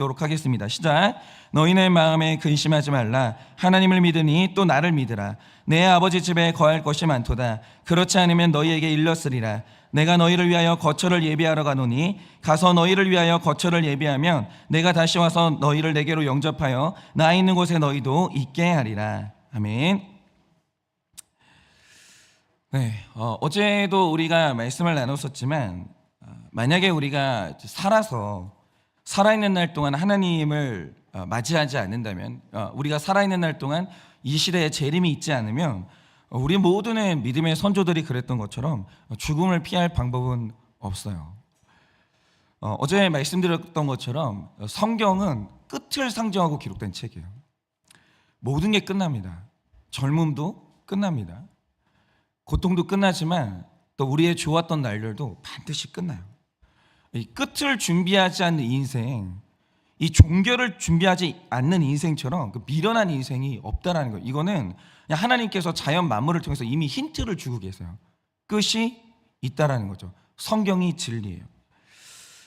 읽도록 하겠습니다. 시작. 너희는 마음에 근심하지 말라. 하나님을 믿으니 또 나를 믿으라. 내 아버지 집에 거할 것이 많도다. 그렇지 않으면 너희에게 일렀으리라. 내가 너희를 위하여 거처를 예비하러 가노니 가서 너희를 위하여 거처를 예비하면 내가 다시 와서 너희를 내게로 영접하여 나 있는 곳에 너희도 있게 하리라. 아멘. 네, 어제도 우리가 말씀을 나눴었지만 만약에 우리가 살아있는 날 동안 하나님을 맞이하지 않는다면, 우리가 살아있는 날 동안 이 시대에 재림이 있지 않으면 우리 모두는 믿음의 선조들이 그랬던 것처럼 죽음을 피할 방법은 없어요. 어제 말씀드렸던 것처럼 성경은 끝을 상징하고 기록된 책이에요. 모든 게 끝납니다. 젊음도 끝납니다. 고통도 끝나지만 또 우리의 좋았던 날들도 반드시 끝나요. 이 끝을 준비하지 않는 인생, 이 종결을 준비하지 않는 인생처럼 그 미련한 인생이 없다라는 거예요. 이거는 그냥 하나님께서 자연 만물을 통해서 이미 힌트를 주고 계세요. 끝이 있다라는 거죠. 성경이 진리예요.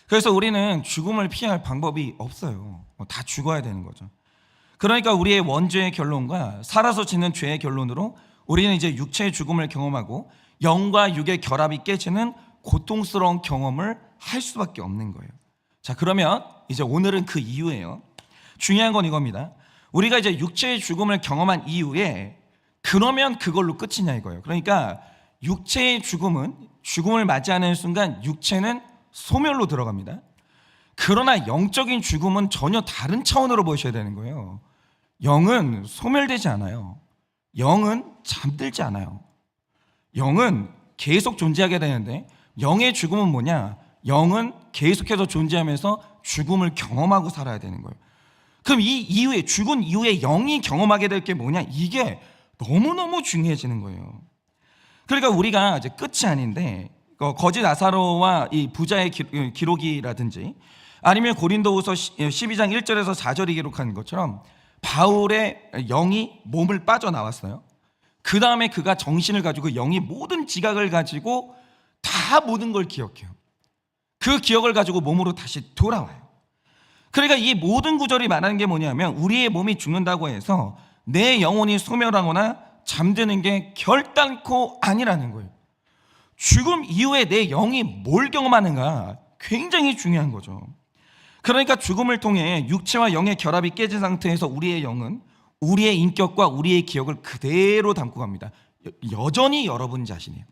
그래서 우리는 죽음을 피할 방법이 없어요. 다 죽어야 되는 거죠. 그러니까 우리의 원죄의 결론과 살아서 짓는 죄의 결론으로 우리는 이제 육체의 죽음을 경험하고 영과 육의 결합이 깨지는 고통스러운 경험을 할 수밖에 없는 거예요. 자, 그러면 이제 오늘은 그 이유예요. 중요한 건 이겁니다. 우리가 이제 육체의 죽음을 경험한 이후에 그러면 그걸로 끝이냐 이거예요. 그러니까 육체의 죽음을 맞이하는 순간 육체는 소멸로 들어갑니다. 그러나 영적인 죽음은 전혀 다른 차원으로 보셔야 되는 거예요. 영은 소멸되지 않아요. 영은 잠들지 않아요. 영은 계속 존재하게 되는데, 영의 죽음은 뭐냐? 영은 계속해서 존재하면서 죽음을 경험하고 살아야 되는 거예요. 그럼 이 이후에, 죽은 이후에 영이 경험하게 될 게 뭐냐? 이게 너무너무 중요해지는 거예요. 그러니까 우리가 이제 끝이 아닌데, 거짓 나사로와 이 부자의 기록이라든지 아니면 고린도후서 12장 1절에서 4절이 기록한 것처럼 바울의 영이 몸을 빠져나왔어요. 그 다음에 그가 정신을 가지고 영이 모든 지각을 가지고 다 모든 걸 기억해요. 그 기억을 가지고 몸으로 다시 돌아와요. 그러니까 이 모든 구절이 말하는 게 뭐냐면 우리의 몸이 죽는다고 해서 내 영혼이 소멸하거나 잠드는 게 결단코 아니라는 거예요. 죽음 이후에 내 영이 뭘 경험하는가 굉장히 중요한 거죠. 그러니까 죽음을 통해 육체와 영의 결합이 깨진 상태에서 우리의 영은 우리의 인격과 우리의 기억을 그대로 담고 갑니다. 여전히 여러분 자신이에요.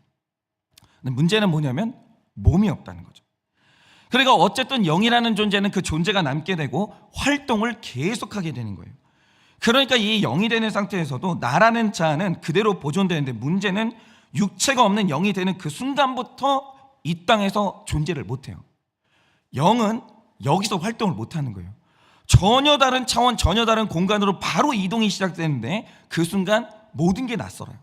근데 문제는 뭐냐면 몸이 없다는 거죠. 그러니까 어쨌든 영이라는 존재는 그 존재가 남게 되고 활동을 계속하게 되는 거예요. 그러니까 이 영이 되는 상태에서도 나라는 자는 그대로 보존되는데, 문제는 육체가 없는 영이 되는 그 순간부터 이 땅에서 존재를 못해요. 영은 여기서 활동을 못하는 거예요. 전혀 다른 차원, 전혀 다른 공간으로 바로 이동이 시작되는데 그 순간 모든 게 낯설어요.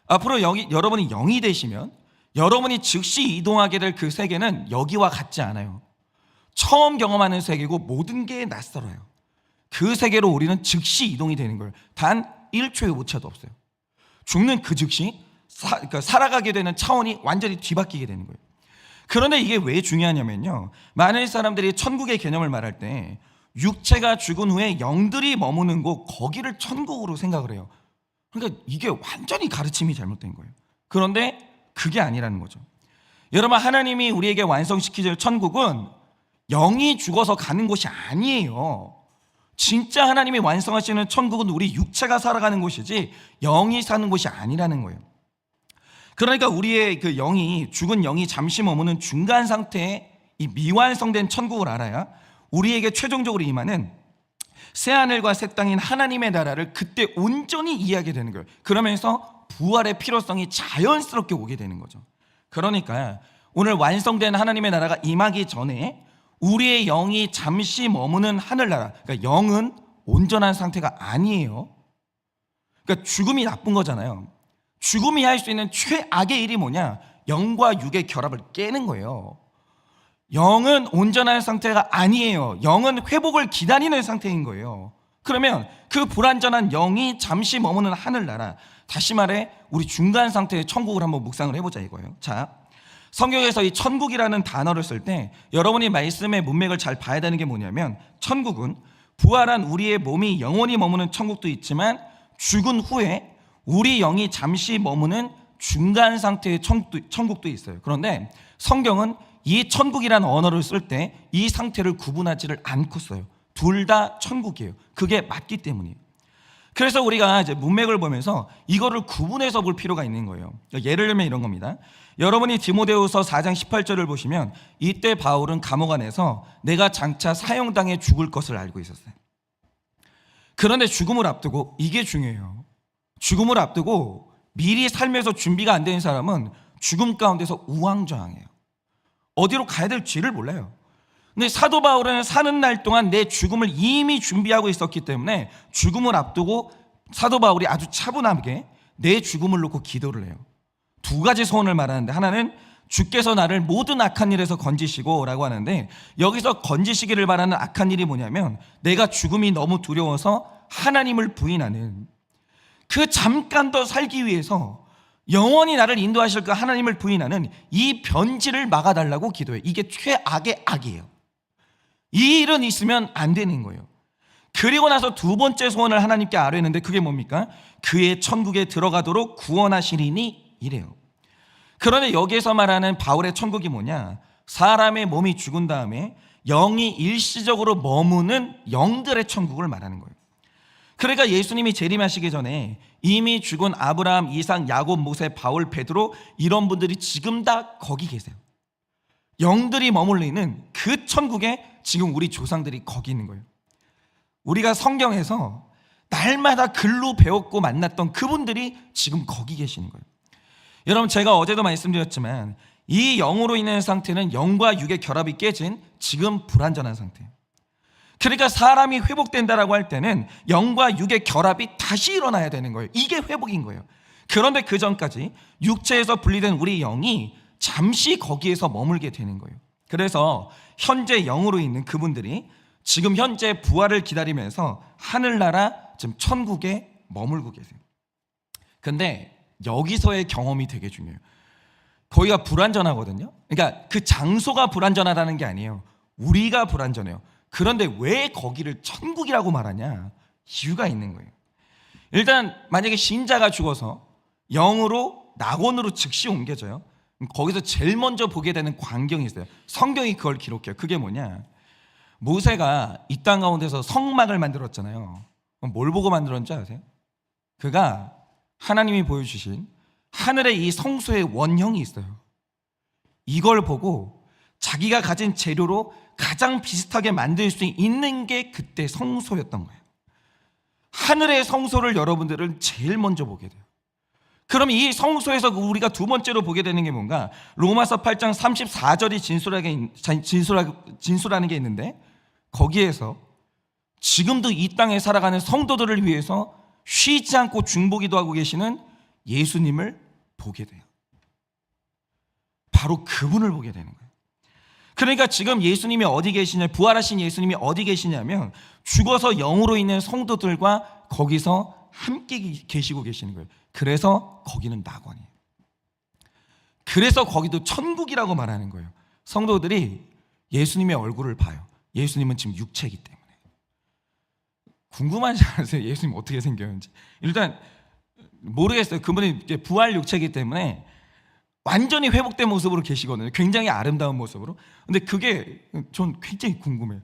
앞으로 여러분이 영이 되시면 여러분이 즉시 이동하게 될 그 세계는 여기와 같지 않아요. 처음 경험하는 세계고 모든 게 낯설어요. 그 세계로 우리는 즉시 이동이 되는 거예요. 단 1초의 오차도 없어요. 죽는 그 즉시 그러니까 살아가게 되는 차원이 완전히 뒤바뀌게 되는 거예요. 그런데 이게 왜 중요하냐면요, 많은 사람들이 천국의 개념을 말할 때 육체가 죽은 후에 영들이 머무는 곳, 거기를 천국으로 생각을 해요. 그러니까 이게 완전히 가르침이 잘못된 거예요. 그런데 그게 아니라는 거죠. 여러분, 하나님이 우리에게 완성시키실 천국은 영이 죽어서 가는 곳이 아니에요. 진짜 하나님이 완성하시는 천국은 우리 육체가 살아가는 곳이지 영이 사는 곳이 아니라는 거예요. 그러니까 우리의 그 영이, 죽은 영이 잠시 머무는 중간 상태의 이 미완성된 천국을 알아야 우리에게 최종적으로 임하는 새하늘과 새 땅인 하나님의 나라를 그때 온전히 이해하게 되는 거예요. 그러면서 부활의 필요성이 자연스럽게 오게 되는 거죠. 그러니까 오늘 완성된 하나님의 나라가 임하기 전에 우리의 영이 잠시 머무는 하늘나라, 그러니까 영은 온전한 상태가 아니에요. 그러니까 죽음이 나쁜 거잖아요. 죽음이 할 수 있는 최악의 일이 뭐냐? 영과 육의 결합을 깨는 거예요. 영은 온전한 상태가 아니에요. 영은 회복을 기다리는 상태인 거예요. 그러면 그 불완전한 영이 잠시 머무는 하늘나라, 다시 말해 우리 중간 상태의 천국을 한번 묵상을 해보자 이거예요. 자, 성경에서 이 천국이라는 단어를 쓸 때 여러분이 말씀의 문맥을 잘 봐야 되는 게 뭐냐면, 천국은 부활한 우리의 몸이 영원히 머무는 천국도 있지만 죽은 후에 우리 영이 잠시 머무는 중간 상태의 천국도 있어요. 그런데 성경은 이 천국이라는 언어를 쓸 때 이 상태를 구분하지를 않고 써요. 둘 다 천국이에요. 그게 맞기 때문이에요. 그래서 우리가 이제 문맥을 보면서 이거를 구분해서 볼 필요가 있는 거예요. 예를 들면 이런 겁니다. 여러분이 디모데후서 4장 18절을 보시면, 이때 바울은 감옥 안에서 내가 장차 사형당해 죽을 것을 알고 있었어요. 그런데 죽음을 앞두고, 이게 중요해요. 죽음을 앞두고 미리 삶에서 준비가 안 된 사람은 죽음 가운데서 우왕좌왕해요. 어디로 가야 될지를 몰라요. 근데 사도 바울은 사는 날 동안 내 죽음을 이미 준비하고 있었기 때문에 죽음을 앞두고 사도 바울이 아주 차분하게 내 죽음을 놓고 기도를 해요. 두 가지 소원을 말하는데, 하나는 주께서 나를 모든 악한 일에서 건지시고 라고 하는데, 여기서 건지시기를 바라는 악한 일이 뭐냐면, 내가 죽음이 너무 두려워서 하나님을 부인하는, 그 잠깐 더 살기 위해서 영원히 나를 인도하실 그 하나님을 부인하는 이 변질을 막아달라고 기도해요. 이게 최악의 악이에요. 이 일은 있으면 안 되는 거예요. 그리고 나서 두 번째 소원을 하나님께 아뢰는데, 그게 뭡니까? 그의 천국에 들어가도록 구원하시리니, 이래요. 그런데 여기에서 말하는 바울의 천국이 뭐냐? 사람의 몸이 죽은 다음에 영이 일시적으로 머무는 영들의 천국을 말하는 거예요. 그러니까 예수님이 재림하시기 전에 이미 죽은 아브라함, 이삭, 야곱, 모세, 바울, 베드로, 이런 분들이 지금 다 거기 계세요. 영들이 머물리는 그 천국에 지금 우리 조상들이 거기 있는 거예요. 우리가 성경에서 날마다 글로 배웠고 만났던 그분들이 지금 거기 계시는 거예요. 여러분, 제가 어제도 말씀드렸지만 이 영으로 인한 상태는 영과 육의 결합이 깨진 지금 불완전한 상태예요. 그러니까 사람이 회복된다라고 할 때는 영과 육의 결합이 다시 일어나야 되는 거예요. 이게 회복인 거예요. 그런데 그 전까지 육체에서 분리된 우리 영이 잠시 거기에서 머물게 되는 거예요. 그래서 현재 영으로 있는 그분들이 지금 현재 부활을 기다리면서 하늘나라, 지금 천국에 머물고 계세요. 근데 여기서의 경험이 되게 중요해요. 거기가 불완전하거든요. 그러니까 그 장소가 불완전하다는 게 아니에요. 우리가 불완전해요. 그런데 왜 거기를 천국이라고 말하냐? 이유가 있는 거예요. 일단 만약에 신자가 죽어서 영으로 낙원으로 즉시 옮겨져요. 거기서 제일 먼저 보게 되는 광경이 있어요. 성경이 그걸 기록해요. 그게 뭐냐? 모세가 이 땅 가운데서 성막을 만들었잖아요. 뭘 보고 만들었는지 아세요? 그가 하나님이 보여주신 하늘의 이 성소의 원형이 있어요. 이걸 보고 자기가 가진 재료로 가장 비슷하게 만들 수 있는 게 그때 성소였던 거예요. 하늘의 성소를 여러분들은 제일 먼저 보게 돼요. 그럼 이 성소에서 우리가 두 번째로 보게 되는 게 뭔가? 로마서 8장 34절이 진술하는 게 있는데, 거기에서 지금도 이 땅에 살아가는 성도들을 위해서 쉬지 않고 중보기도 하고 계시는 예수님을 보게 돼요. 바로 그분을 보게 되는 거예요. 그러니까 지금 예수님이 어디 계시냐, 부활하신 예수님이 어디 계시냐면 죽어서 영으로 있는 성도들과 거기서 함께 계시고 계시는 거예요. 그래서 거기는 낙원이에요. 그래서 거기도 천국이라고 말하는 거예요. 성도들이 예수님의 얼굴을 봐요. 예수님은 지금 육체이기 때문에. 궁금하지 않으세요? 예수님 어떻게 생겼는지. 일단 모르겠어요. 그분이 이제 부활 육체이기 때문에 완전히 회복된 모습으로 계시거든요. 굉장히 아름다운 모습으로. 근데 그게 전 굉장히 궁금해요.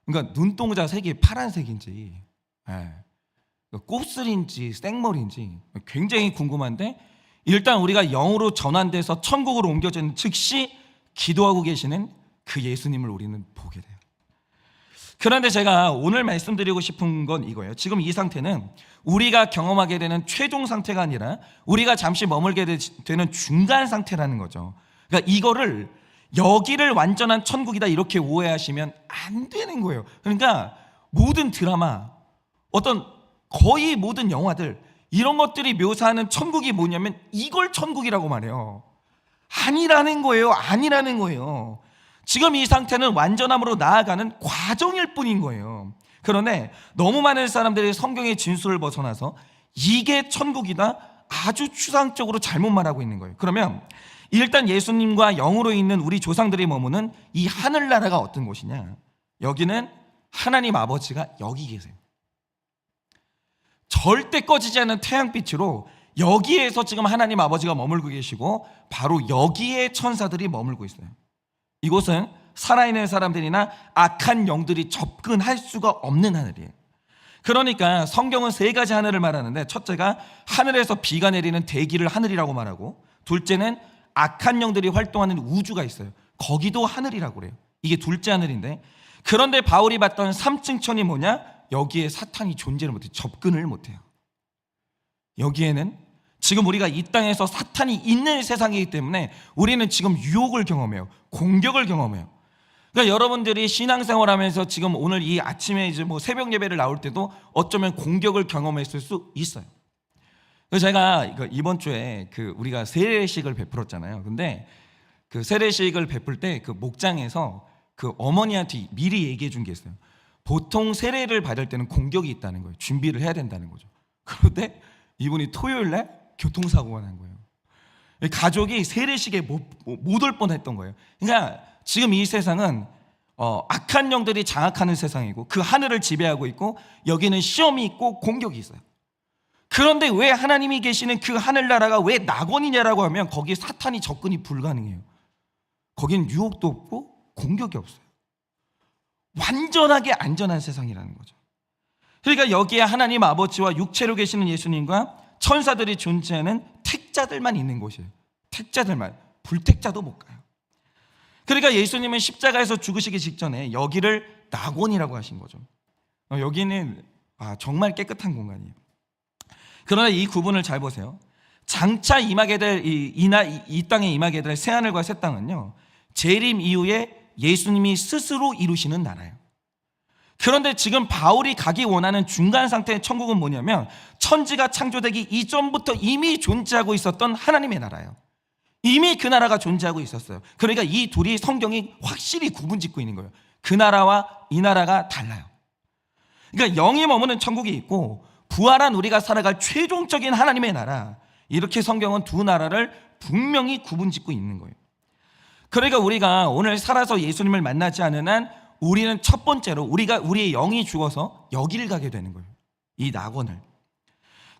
그러니까 눈동자 색이 파란색인지, 곱슬인지 생머리인지 굉장히 궁금한데, 일단 우리가 영으로 전환돼서 천국으로 옮겨지는 즉시 기도하고 계시는 그 예수님을 우리는 보게 돼요. 그런데 제가 오늘 말씀드리고 싶은 건 이거예요. 지금 이 상태는 우리가 경험하게 되는 최종 상태가 아니라 우리가 잠시 머물게 되는 중간 상태라는 거죠. 그러니까 이거를 여기를 완전한 천국이다 이렇게 오해하시면 안 되는 거예요. 그러니까 모든 드라마, 어떤 거의 모든 영화들, 이런 것들이 묘사하는 천국이 뭐냐면 이걸 천국이라고 말해요. 아니라는 거예요. 아니라는 거예요. 지금 이 상태는 완전함으로 나아가는 과정일 뿐인 거예요. 그런데 너무 많은 사람들이 성경의 진술을 벗어나서 이게 천국이다 아주 추상적으로 잘못 말하고 있는 거예요. 그러면 일단 예수님과 영으로 있는 우리 조상들이 머무는 이 하늘나라가 어떤 곳이냐? 여기는 하나님 아버지가 여기 계세요. 절대 꺼지지 않는 태양빛으로 여기에서 지금 하나님 아버지가 머물고 계시고 바로 여기에 천사들이 머물고 있어요. 이곳은 살아있는 사람들이나 악한 영들이 접근할 수가 없는 하늘이에요. 그러니까 성경은 세 가지 하늘을 말하는데, 첫째가 하늘에서 비가 내리는 대기를 하늘이라고 말하고, 둘째는 악한 영들이 활동하는 우주가 있어요. 거기도 하늘이라고 그래요. 이게 둘째 하늘인데, 그런데 바울이 봤던 3층 천이 뭐냐? 여기에 사탄이 존재를 못해요. 접근을 못해요. 여기에는 지금 우리가 이 땅에서 사탄이 있는 세상이기 때문에 우리는 지금 유혹을 경험해요. 공격을 경험해요. 그러니까 여러분들이 신앙생활하면서 지금 오늘 이 아침에 이제 뭐 새벽 예배를 나올 때도 어쩌면 공격을 경험했을 수 있어요. 그래서 제가 이번 주에 우리가 세례식을 베풀었잖아요. 근데 그 세례식을 베풀 때 그 목장에서 그 어머니한테 미리 얘기해 준 게 있어요. 보통 세례를 받을 때는 공격이 있다는 거예요. 준비를 해야 된다는 거죠. 그런데 이분이 토요일 날 교통사고가 난 거예요. 가족이 세례식에 못 올 뻔했던 거예요. 그러니까 지금 이 세상은 악한 영들이 장악하는 세상이고 그 하늘을 지배하고 있고 여기는 시험이 있고 공격이 있어요. 그런데 왜 하나님이 계시는 그 하늘나라가 왜 낙원이냐라고 하면 거기에 사탄이 접근이 불가능해요. 거기는 유혹도 없고 공격이 없어요. 완전하게 안전한 세상이라는 거죠. 그러니까 여기에 하나님 아버지와 육체로 계시는 예수님과 천사들이 존재하는 택자들만 있는 곳이에요. 택자들만. 불택자도 못 가요. 그러니까 예수님은 십자가에서 죽으시기 직전에 여기를 낙원이라고 하신 거죠. 여기는 정말 깨끗한 공간이에요. 그러나 이 구분을 잘 보세요. 장차 임하게 될 이 땅에 임하게 될 새하늘과 새 땅은요, 재림 이후에 예수님이 스스로 이루시는 나라예요. 그런데 지금 바울이 가기 원하는 중간 상태의 천국은 뭐냐면 천지가 창조되기 이전부터 이미 존재하고 있었던 하나님의 나라예요. 이미 그 나라가 존재하고 있었어요. 그러니까 이 둘이 성경이 확실히 구분짓고 있는 거예요. 그 나라와 이 나라가 달라요. 그러니까 영이 머무는 천국이 있고 부활한 우리가 살아갈 최종적인 하나님의 나라, 이렇게 성경은 두 나라를 분명히 구분짓고 있는 거예요. 그러니까 우리가 오늘 살아서 예수님을 만나지 않은 한 우리는 첫 번째로 우리의 영이 죽어서 여기를 가게 되는 거예요. 이 낙원을.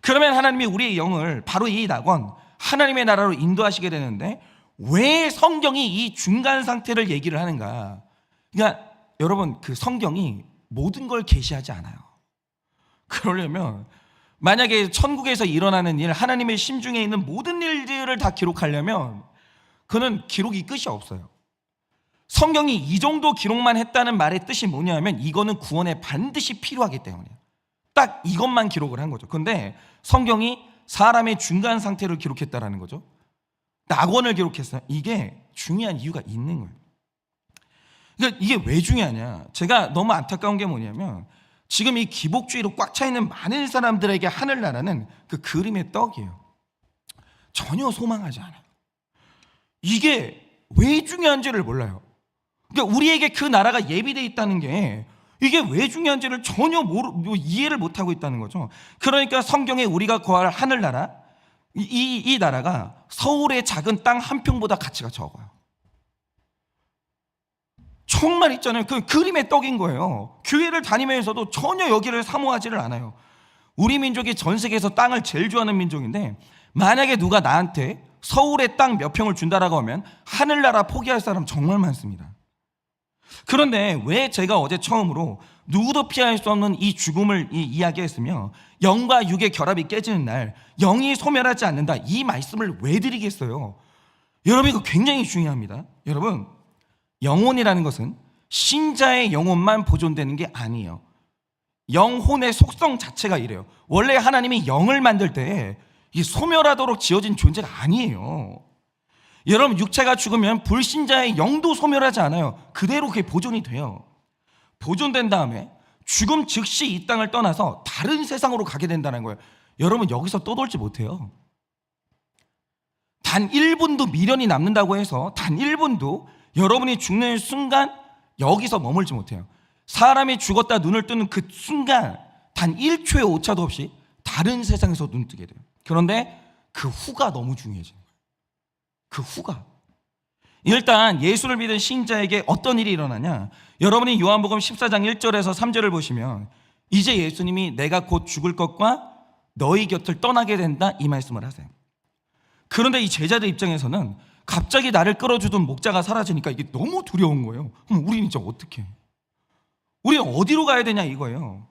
그러면 하나님이 우리의 영을 바로 이 낙원, 하나님의 나라로 인도하시게 되는데 왜 성경이 이 중간 상태를 얘기를 하는가? 그러니까 여러분, 그 성경이 모든 걸 계시하지 않아요. 그러려면 만약에 천국에서 일어나는 일, 하나님의 심중에 있는 모든 일들을 다 기록하려면 그는 기록이 끝이 없어요. 성경이 이 정도 기록만 했다는 말의 뜻이 뭐냐면 이거는 구원에 반드시 필요하기 때문이에요. 딱 이것만 기록을 한 거죠. 그런데 성경이 사람의 중간 상태를 기록했다라는 거죠. 낙원을 기록했어요. 이게 중요한 이유가 있는 거예요. 그러니까 이게 왜 중요하냐? 제가 너무 안타까운 게 뭐냐면 지금 이 기복주의로 꽉 차 있는 많은 사람들에게 하늘나라는 그 그림의 떡이에요. 전혀 소망하지 않아요. 이게 왜 중요한지를 몰라요. 그러니까 우리에게 그 나라가 예비되어 있다는 게 이게 왜 중요한지를 전혀 이해를 못하고 있다는 거죠. 그러니까 성경에 우리가 거할 하늘나라, 이 나라가 서울의 작은 땅 한 평보다 가치가 적어요. 정말 있잖아요. 그 그림의 떡인 거예요. 교회를 다니면서도 전혀 여기를 사모하지를 않아요. 우리 민족이 전 세계에서 땅을 제일 좋아하는 민족인데 만약에 누가 나한테 서울의 땅 몇 평을 준다라고 하면 하늘나라 포기할 사람 정말 많습니다. 그런데 왜 제가 어제 처음으로 누구도 피할 수 없는 이 죽음을 이야기했으며 영과 육의 결합이 깨지는 날 영이 소멸하지 않는다, 이 말씀을 왜 드리겠어요? 여러분, 이거 굉장히 중요합니다. 여러분, 영혼이라는 것은 신자의 영혼만 보존되는 게 아니에요. 영혼의 속성 자체가 이래요. 원래 하나님이 영을 만들 때 이 소멸하도록 지어진 존재가 아니에요. 여러분, 육체가 죽으면 불신자의 영도 소멸하지 않아요. 그대로 그게 보존이 돼요. 보존된 다음에 죽음 즉시 이 땅을 떠나서 다른 세상으로 가게 된다는 거예요. 여러분, 여기서 떠돌지 못해요. 단 1분도 미련이 남는다고 해서 단 1분도 여러분이 죽는 순간 여기서 머물지 못해요. 사람이 죽었다 눈을 뜨는 그 순간 단 1초의 오차도 없이 다른 세상에서 눈 뜨게 돼요. 그런데 그 후가 너무 중요해져요. 그 후가. 일단 예수를 믿은 신자에게 어떤 일이 일어나냐? 여러분이 요한복음 14장 1절에서 3절을 보시면 이제 예수님이 내가 곧 죽을 것과 너희 곁을 떠나게 된다 이 말씀을 하세요. 그런데 이 제자들 입장에서는 갑자기 나를 끌어주던 목자가 사라지니까 이게 너무 두려운 거예요. 그럼 우리는 이제 어떻게? 우리는 어디로 가야 되냐 이거예요.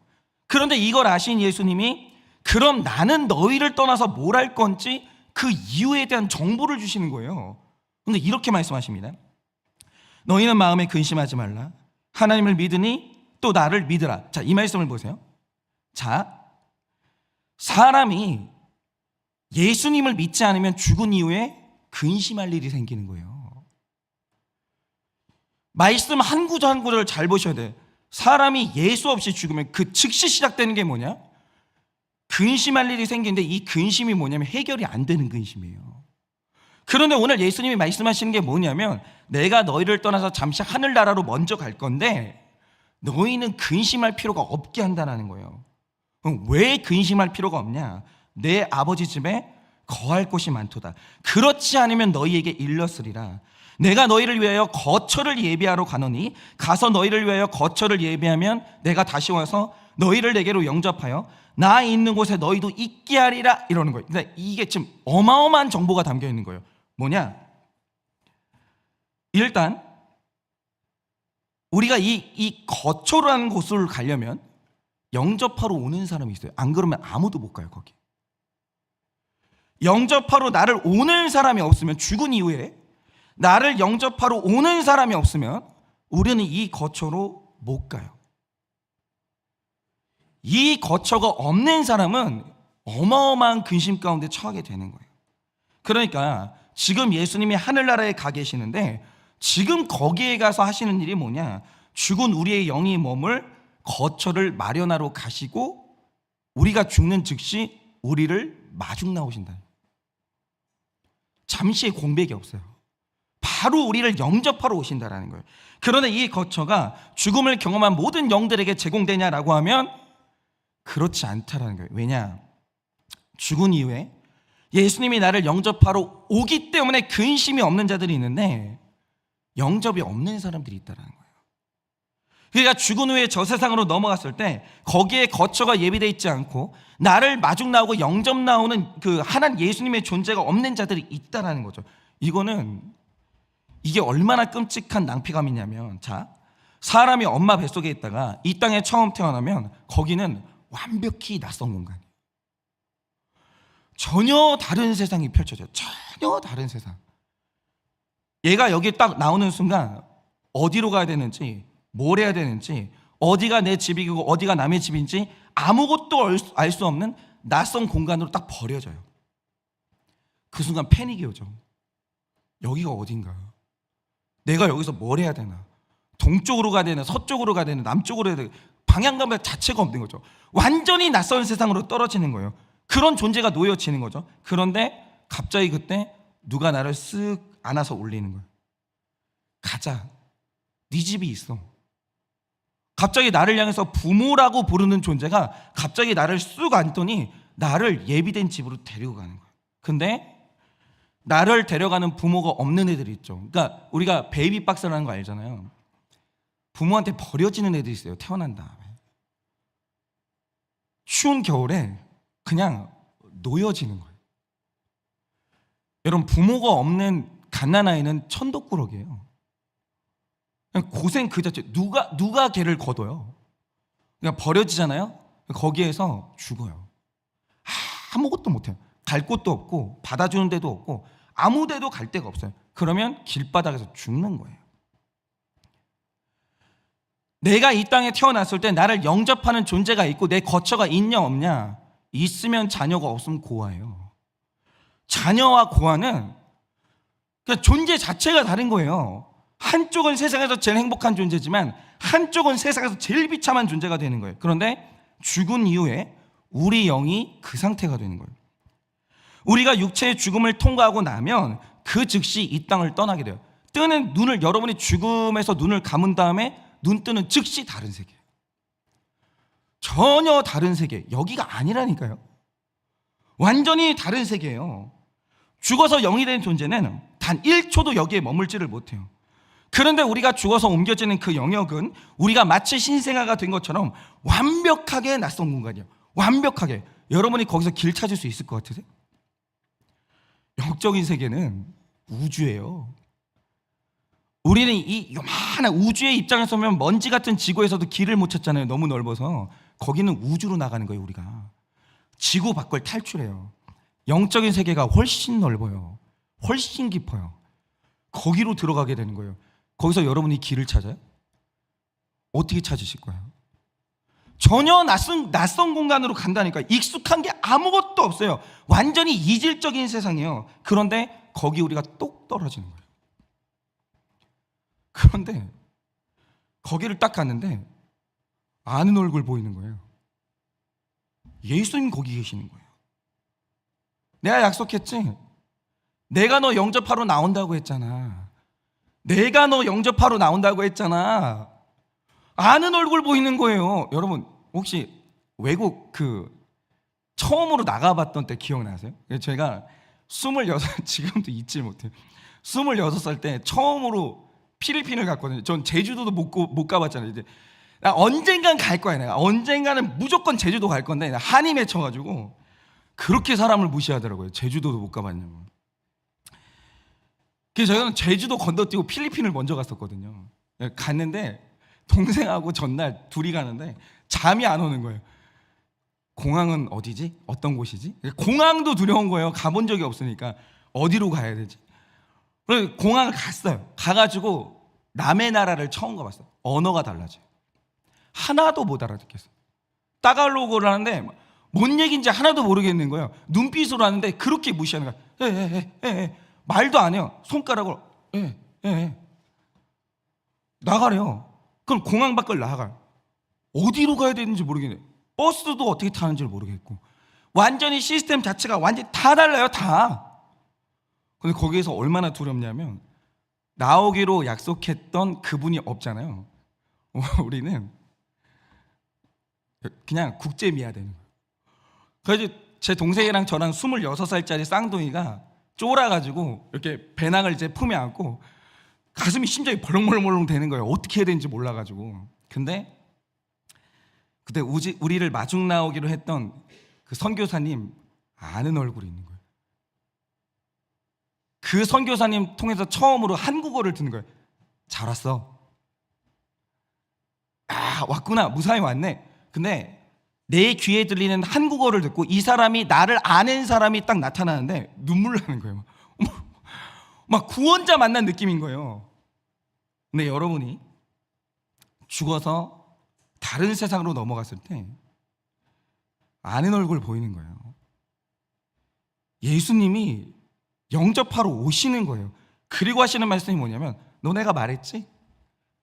그런데 이걸 아신 예수님이 그럼 나는 너희를 떠나서 뭘 할 건지 그 이유에 대한 정보를 주시는 거예요. 근데 이렇게 말씀하십니다. 너희는 마음에 근심하지 말라. 하나님을 믿으니 또 나를 믿으라. 자, 이 말씀을 보세요. 자, 사람이 예수님을 믿지 않으면 죽은 이후에 근심할 일이 생기는 거예요. 말씀 한 구절 한 구절을 잘 보셔야 돼요. 사람이 예수 없이 죽으면 그 즉시 시작되는 게 뭐냐? 근심할 일이 생기는데 이 근심이 뭐냐면 해결이 안 되는 근심이에요. 그런데 오늘 예수님이 말씀하시는 게 뭐냐면 내가 너희를 떠나서 잠시 하늘나라로 먼저 갈 건데 너희는 근심할 필요가 없게 한다는 거예요. 그럼 왜 근심할 필요가 없냐? 내 아버지 집에 거할 곳이 많도다. 그렇지 않으면 너희에게 일렀으리라. 내가 너희를 위하여 거처를 예비하러 가노니 가서 너희를 위하여 거처를 예비하면 내가 다시 와서 너희를 내게로 영접하여 나 있는 곳에 너희도 있게 하리라 이러는 거예요. 그러니까 이게 지금 어마어마한 정보가 담겨 있는 거예요. 뭐냐? 일단 우리가 이 거처라는 곳을 가려면 영접하러 오는 사람이 있어요. 안 그러면 아무도 못 가요 거기. 영접하러 나를 오는 사람이 없으면 죽은 이후에 나를 영접하러 오는 사람이 없으면 우리는 이 거처로 못 가요. 이 거처가 없는 사람은 어마어마한 근심 가운데 처하게 되는 거예요. 그러니까 지금 예수님이 하늘나라에 가 계시는데 지금 거기에 가서 하시는 일이 뭐냐? 죽은 우리의 영이 머물 거처를 마련하러 가시고 우리가 죽는 즉시 우리를 마중 나오신다. 잠시의 공백이 없어요. 바로 우리를 영접하러 오신다라는 거예요. 그런데 이 거처가 죽음을 경험한 모든 영들에게 제공되냐라고 하면 그렇지 않다라는 거예요. 왜냐? 죽은 이후에 예수님이 나를 영접하러 오기 때문에 근심이 없는 자들이 있는데 영접이 없는 사람들이 있다라는 거예요. 그러니까 죽은 후에 저 세상으로 넘어갔을 때 거기에 거처가 예비되어 있지 않고 나를 마중 나오고 영접 나오는 그 하나님 예수님의 존재가 없는 자들이 있다라는 거죠. 이게 얼마나 끔찍한 낭피감이냐면, 자, 사람이 엄마 뱃속에 있다가 이 땅에 처음 태어나면 거기는 완벽히 낯선 공간이에요. 전혀 다른 세상이 펼쳐져요. 전혀 다른 세상. 얘가 여기 딱 나오는 순간 어디로 가야 되는지, 뭘 해야 되는지, 어디가 내 집이고 어디가 남의 집인지 아무것도 알 수 없는 낯선 공간으로 딱 버려져요. 그 순간 패닉이 오죠. 여기가 어딘가? 내가 여기서 뭘 해야 되나? 동쪽으로 가야 되나? 서쪽으로 가야 되나? 남쪽으로 해야 되나? 방향감 자체가 없는 거죠. 완전히 낯선 세상으로 떨어지는 거예요. 그런 존재가 놓여지는 거죠. 그런데 갑자기 그때 누가 나를 쓱 안아서 올리는 거예요. 가자. 네 집이 있어. 갑자기 나를 향해서 부모라고 부르는 존재가 갑자기 나를 쑥 안더니 나를 예비된 집으로 데리고 가는 거예요. 근데 나를 데려가는 부모가 없는 애들이 있죠. 그러니까 우리가 베이비 박스라는 거 알잖아요. 부모한테 버려지는 애들이 있어요. 태어난 다음에. 추운 겨울에 그냥 놓여지는 거예요. 여러분, 부모가 없는 갓난아이는 천덕꾸러기예요. 그냥 고생 그 자체. 누가 걔를 거둬요? 그냥 버려지잖아요. 거기에서 죽어요. 아무것도 못해요. 갈 곳도 없고 받아주는 데도 없고 아무 데도 갈 데가 없어요. 그러면 길바닥에서 죽는 거예요. 내가 이 땅에 태어났을 때 나를 영접하는 존재가 있고 내 거처가 있냐 없냐, 있으면 자녀가 없으면 고아예요. 자녀와 고아는 그러니까 존재 자체가 다른 거예요. 한쪽은 세상에서 제일 행복한 존재지만 한쪽은 세상에서 제일 비참한 존재가 되는 거예요. 그런데 죽은 이후에 우리 영이 그 상태가 되는 거예요. 우리가 육체의 죽음을 통과하고 나면 그 즉시 이 땅을 떠나게 돼요. 뜨는 눈을, 여러분이 죽음에서 눈을 감은 다음에 눈 뜨는 즉시 다른 세계예요. 전혀 다른 세계. 여기가 아니라니까요. 완전히 다른 세계예요. 죽어서 영이 된 존재는 단 1초도 여기에 머물지를 못해요. 그런데 우리가 죽어서 옮겨지는 그 영역은 우리가 마치 신생아가 된 것처럼 완벽하게 낯선 공간이에요. 완벽하게. 여러분이 거기서 길 찾을 수 있을 것 같으세요? 영적인 세계는 우주예요. 우리는 이 요만한 우주의 입장에서 보면 먼지 같은 지구에서도 길을 못 찾잖아요. 너무 넓어서. 거기는 우주로 나가는 거예요. 우리가 지구 밖을 탈출해요. 영적인 세계가 훨씬 넓어요. 훨씬 깊어요. 거기로 들어가게 되는 거예요. 거기서 여러분이 길을 찾아요? 어떻게 찾으실 거예요? 전혀 낯선 공간으로 간다니까. 익숙한 게 아무것도 없어요. 완전히 이질적인 세상이에요. 그런데 거기 우리가 똑 떨어지는 거예요. 그런데 거기를 딱 갔는데 아는 얼굴 보이는 거예요. 예수님 거기 계시는 거예요. 내가 약속했지? 내가 너 영접하러 나온다고 했잖아. 내가 너 영접하러 나온다고 했잖아. 아는 얼굴 보이는 거예요. 여러분 혹시 외국 처음으로 나가봤던 때 기억나세요? 제가 26, 지금도 잊지 못해요. 26살 때 처음으로 필리핀을 갔거든요. 전 제주도도 못 가봤잖아요. 이제 나 언젠간 갈 거야. 내가 언젠가는 무조건 제주도 갈 건데 한이 맺혀가지고 그렇게 사람을 무시하더라고요. 제주도도 못 가봤냐고. 그래서 저는 제주도 건너뛰고 필리핀을 먼저 갔었거든요. 갔는데 동생하고 전날 둘이 가는데 잠이 안 오는 거예요. 공항은 어디지? 어떤 곳이지? 공항도 두려운 거예요. 가본 적이 없으니까 어디로 가야 되지? 그래서 공항을 갔어요. 가가지고 남의 나라를 처음 가봤어요. 언어가 달라져요. 하나도 못 알아듣겠어요. 따갈로그를 하는데 뭔 얘기인지 하나도 모르겠는 거예요. 눈빛으로 하는데 그렇게 무시하는 거예요. 말도 안 해요. 손가락으로 나가래요. 그럼 공항 밖을 나가요. 어디로 가야 되는지 모르겠네요. 버스도 어떻게 타는지 모르겠고 완전히 시스템 자체가 완전히 다 달라요. 다. 근데 거기에서 얼마나 두렵냐면 나오기로 약속했던 그분이 없잖아요. 우리는 그냥 국제미아 되는 거예요. 그래서 제 동생이랑 저랑 26살짜리 쌍둥이가 쫄아가지고 이렇게 배낭을 이제 품에 안고 가슴이 심장이 벌렁벌렁 되는 거예요. 어떻게 해야 되는지 몰라가지고. 근데 그때 우리를 마중 나오기로 했던 그 선교사님 아는 얼굴이 있는 거예요. 그 선교사님 통해서 처음으로 한국어를 듣는 거예요. 잘 왔어. 아, 왔구나. 무사히 왔네. 근데 내 귀에 들리는 한국어를 듣고 이 사람이 나를 아는 사람이 딱 나타나는데 눈물 나는 거예요. 막 구원자 만난 느낌인 거예요. 근데 여러분이 죽어서 다른 세상으로 넘어갔을 때 아는 얼굴 보이는 거예요. 예수님이 영접하러 오시는 거예요. 그리고 하시는 말씀이 뭐냐면 너네가 말했지?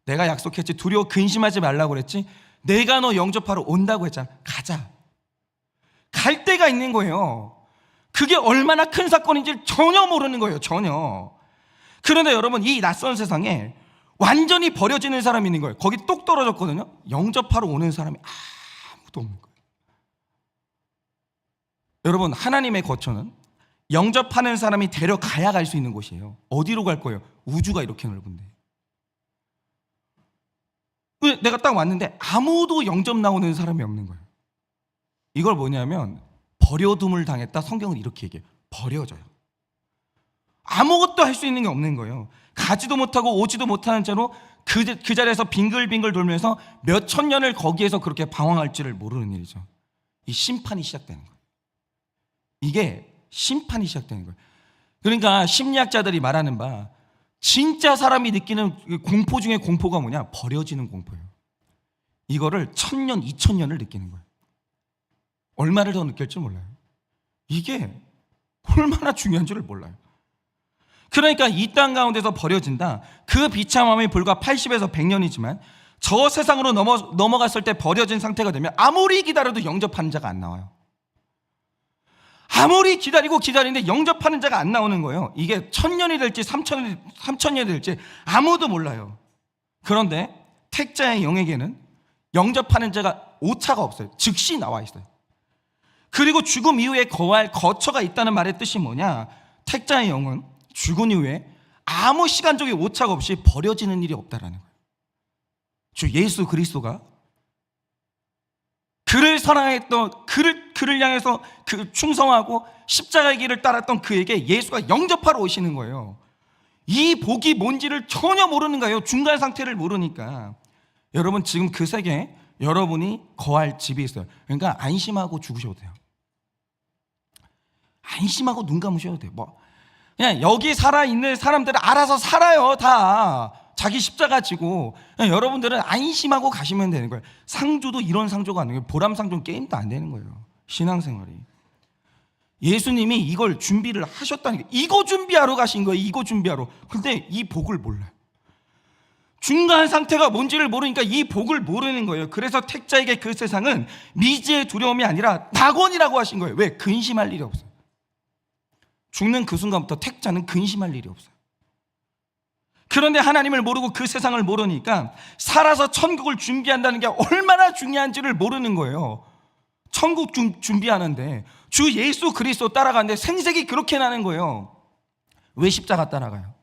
내가 약속했지? 두려워 근심하지 말라고 그랬지? 내가 너 영접하러 온다고 했잖아. 가자. 갈 데가 있는 거예요. 그게 얼마나 큰 사건인지 전혀 모르는 거예요. 전혀. 그런데 여러분 이 낯선 세상에 완전히 버려지는 사람이 있는 거예요. 거기 똑 떨어졌거든요. 영접하러 오는 사람이 아무도 없는 거예요. 여러분 하나님의 거처는 영접하는 사람이 데려가야 갈 수 있는 곳이에요. 어디로 갈 거예요? 우주가 이렇게 넓은데. 내가 딱 왔는데 아무도 영접 나오는 사람이 없는 거예요. 이걸 뭐냐면 버려둠을 당했다. 성경은 이렇게 얘기해요. 버려져요. 아무것도 할 수 있는 게 없는 거예요. 가지도 못하고 오지도 못하는 채로 그 자리에서 빙글빙글 돌면서 몇 천 년을 거기에서 그렇게 방황할지를 모르는 일이죠. 이 심판이 시작되는 거예요. 이게 심판이 시작되는 거예요. 그러니까 심리학자들이 말하는 바 진짜 사람이 느끼는 공포 중에 공포가 뭐냐? 버려지는 공포예요. 이거를 1000년, 2000년을 느끼는 거예요. 얼마를 더 느낄 줄 몰라요. 이게 얼마나 중요한 줄 몰라요. 그러니까 이 땅 가운데서 버려진다. 그 비참함이 불과 80에서 100년이지만 저 세상으로 넘어갔을 때 버려진 상태가 되면 아무리 기다려도 영접하는 자가 안 나와요. 아무리 기다리는데 영접하는 자가 안 나오는 거예요. 이게 1000년이 될지 3000년이 될지 아무도 몰라요. 그런데 택자의 영에게는 영접하는 자가 오차가 없어요. 즉시 나와 있어요. 그리고 죽음 이후에 거할 거처가 있다는 말의 뜻이 뭐냐? 택자의 영은 죽은 이후에 아무 시간적인 오차가 없이 버려지는 일이 없다라는 거예요. 주 예수 그리스도가 그를 사랑했던 그를 향해서 그 충성하고 십자가의 길을 따랐던 그에게 예수가 영접하러 오시는 거예요. 이 복이 뭔지를 전혀 모르는 거예요. 중간 상태를 모르니까. 여러분, 지금 그 세계에 여러분이 거할 집이 있어요. 그러니까 안심하고 죽으셔도 돼요. 안심하고 눈 감으셔도 돼요. 그냥 여기 살아있는 사람들은 알아서 살아요. 다 자기 십자가 지고. 여러분들은 안심하고 가시면 되는 거예요. 상주도 이런 상조가 안 되는 거예요. 보람상조 게임도 안 되는 거예요. 신앙생활이. 예수님이 이걸 준비를 하셨다니까. 이거 준비하러 가신 거예요. 이거 준비하러. 근데 이 복을 몰라요. 중간 상태가 뭔지를 모르니까 이 복을 모르는 거예요. 그래서 택자에게 그 세상은 미지의 두려움이 아니라 낙원이라고 하신 거예요. 왜? 근심할 일이 없어요. 죽는 그 순간부터 택자는 근심할 일이 없어요. 그런데 하나님을 모르고 그 세상을 모르니까 살아서 천국을 준비한다는 게 얼마나 중요한지를 모르는 거예요. 천국 준비하는데 주 예수 그리스도 따라가는데 생색이 그렇게 나는 거예요. 왜 십자가 따라가요?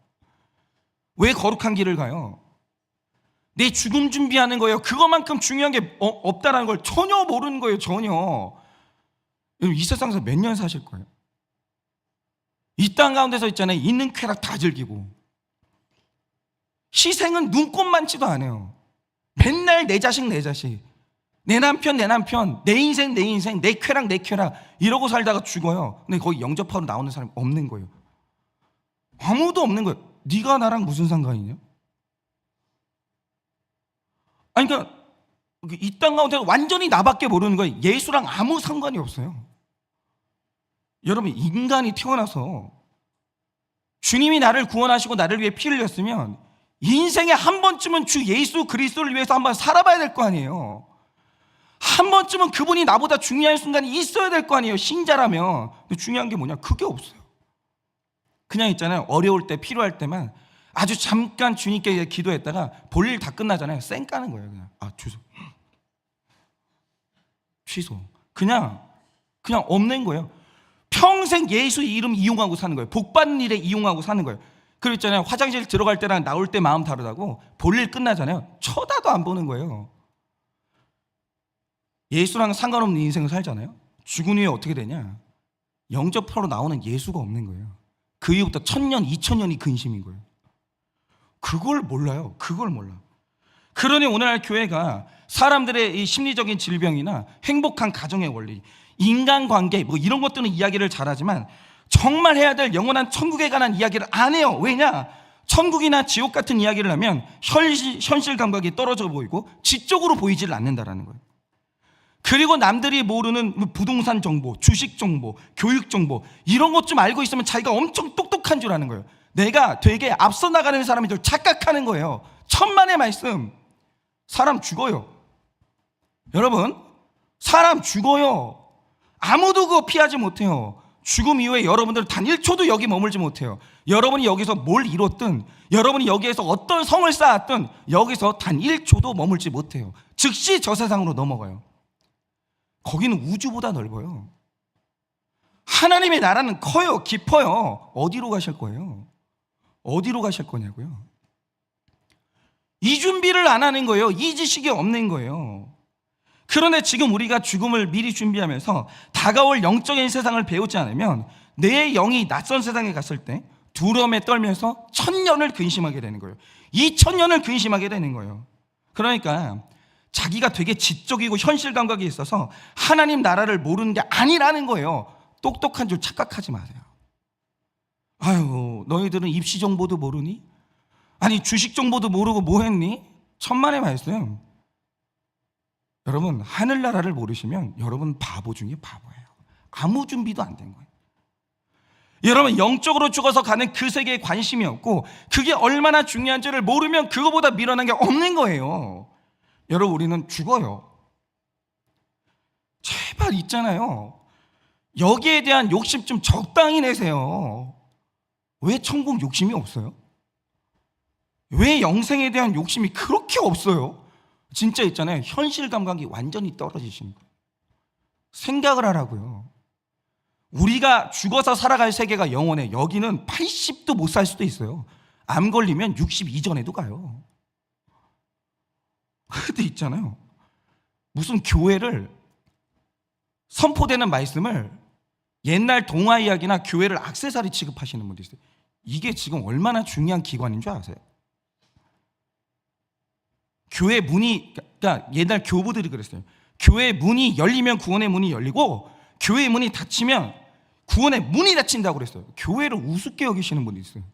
왜 거룩한 길을 가요? 내 죽음 준비하는 거예요. 그것만큼 중요한 게 없다는 걸 전혀 모르는 거예요. 전혀. 이 세상에서 몇 년 사실 거예요? 이 땅 가운데서 있잖아요. 있는 쾌락 다 즐기고 희생은 눈꼽만치도 않아요. 맨날 내 자식 내 남편 내 인생 내 쾌락 이러고 살다가 죽어요. 근데 거기 영접하러 나오는 사람이 없는 거예요. 아무도 없는 거예요. 네가 나랑 무슨 상관이냐? 아니 그러니까 이 땅 가운데 완전히 나밖에 모르는 거예요. 예수랑 아무 상관이 없어요. 여러분, 인간이 태어나서 주님이 나를 구원하시고 나를 위해 피를 흘렸으면 인생에 한 번쯤은 주 예수 그리스도를 위해서 한번 살아봐야 될 거 아니에요. 한 번쯤은 그분이 나보다 중요한 순간이 있어야 될 거 아니에요. 신자라면. 근데 중요한 게 뭐냐? 그게 없어요. 그냥 있잖아요. 어려울 때 필요할 때만 아주 잠깐 주님께 기도했다가 볼일 다 끝나잖아요. 쌩 까는 거예요. 그냥 취소. 그냥 없는 거예요. 평생 예수 이름 이용하고 사는 거예요. 복 받는 일에 이용하고 사는 거예요. 그랬잖아요. 화장실 들어갈 때랑 나올 때 마음 다르다고. 볼일 끝나잖아요. 쳐다도 안 보는 거예요. 예수랑 상관없는 인생을 살잖아요. 죽은 후에 어떻게 되냐? 영접하러 나오는 예수가 없는 거예요. 그 이후부터 1000년, 2000년이 근심인 거예요. 그걸 몰라요. 그걸 몰라. 그러니 오늘날 교회가 사람들의 이 심리적인 질병이나 행복한 가정의 원리, 인간관계 이런 것들은 이야기를 잘하지만 정말 해야 될 영원한 천국에 관한 이야기를 안 해요. 왜냐? 천국이나 지옥 같은 이야기를 하면 현실 감각이 떨어져 보이고 지적으로 보이질 않는다라는 거예요. 그리고 남들이 모르는 부동산 정보, 주식 정보, 교육 정보 이런 것 좀 알고 있으면 자기가 엄청 똑똑한 줄 아는 거예요. 내가 되게 앞서 나가는 사람인 줄 착각하는 거예요. 천만의 말씀. 사람 죽어요. 여러분, 사람 죽어요. 아무도 그거 피하지 못해요. 죽음 이후에 여러분들 단 1초도 여기 머물지 못해요. 여러분이 여기서 뭘 이뤘든, 여러분이 여기에서 어떤 성을 쌓았든 여기서 단 1초도 머물지 못해요. 즉시 저 세상으로 넘어가요. 거기는 우주보다 넓어요. 하나님의 나라는 커요. 깊어요. 어디로 가실 거예요? 어디로 가실 거냐고요? 이 준비를 안 하는 거예요. 이 지식이 없는 거예요. 그런데 지금 우리가 죽음을 미리 준비하면서 다가올 영적인 세상을 배우지 않으면 내 영이 낯선 세상에 갔을 때 두려움에 떨면서 1000년을 근심하게 되는 거예요. 2000년을 근심하게 되는 거예요. 그러니까 자기가 되게 지적이고 현실 감각이 있어서 하나님 나라를 모르는 게 아니라는 거예요. 똑똑한 줄 착각하지 마세요. 아유, 너희들은 입시 정보도 모르니? 아니, 주식 정보도 모르고 뭐 했니? 천만의 말씀. 여러분, 하늘나라를 모르시면 여러분 바보 중에 바보예요. 아무 준비도 안 된 거예요. 여러분, 영적으로 죽어서 가는 그 세계에 관심이 없고 그게 얼마나 중요한지를 모르면 그거보다 미련한 게 없는 거예요. 여러분, 우리는 죽어요. 제발 있잖아요. 여기에 대한 욕심 좀 적당히 내세요. 왜 천국 욕심이 없어요? 왜 영생에 대한 욕심이 그렇게 없어요? 진짜 있잖아요. 현실 감각이 완전히 떨어지신 거예요. 생각을 하라고요. 우리가 죽어서 살아갈 세계가 영원해. 여기는 80도 못 살 수도 있어요. 암 걸리면 60 이전에도 가요. 그래도 있잖아요. 무슨 교회를 선포되는 말씀을 옛날 동화 이야기나 교회를 액세서리 취급하시는 분도 있어요. 이게 지금 얼마나 중요한 기관인 줄 아세요? 교회 문이, 그러니까 옛날 교부들이 그랬어요. 교회 문이 열리면 구원의 문이 열리고 교회 문이 닫히면 구원의 문이 닫힌다고 그랬어요. 교회를 우습게 여기시는 분이 있어요.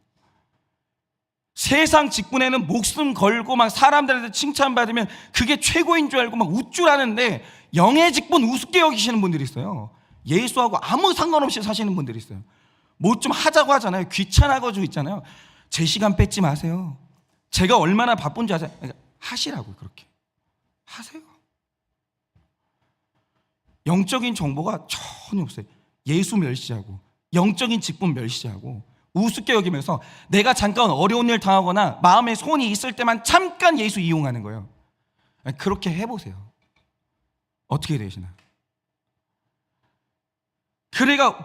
세상 직분에는 목숨 걸고 막 사람들한테 칭찬받으면 그게 최고인 줄 알고 막 우쭐하는데 영의 직분 우습게 여기시는 분들이 있어요. 예수하고 아무 상관없이 사시는 분들이 있어요. 뭐 좀 하자고 하잖아요. 귀찮아가지고 있잖아요. 제 시간 뺏지 마세요. 제가 얼마나 바쁜지 아세요? 그러니까 하시라고요. 그렇게 하세요. 영적인 정보가 전혀 없어요. 예수 멸시하고 영적인 직분 멸시하고 우습게 여기면서 내가 잠깐 어려운 일 당하거나 마음에 소원이 있을 때만 잠깐 예수 이용하는 거예요. 그렇게 해보세요. 어떻게 되시나?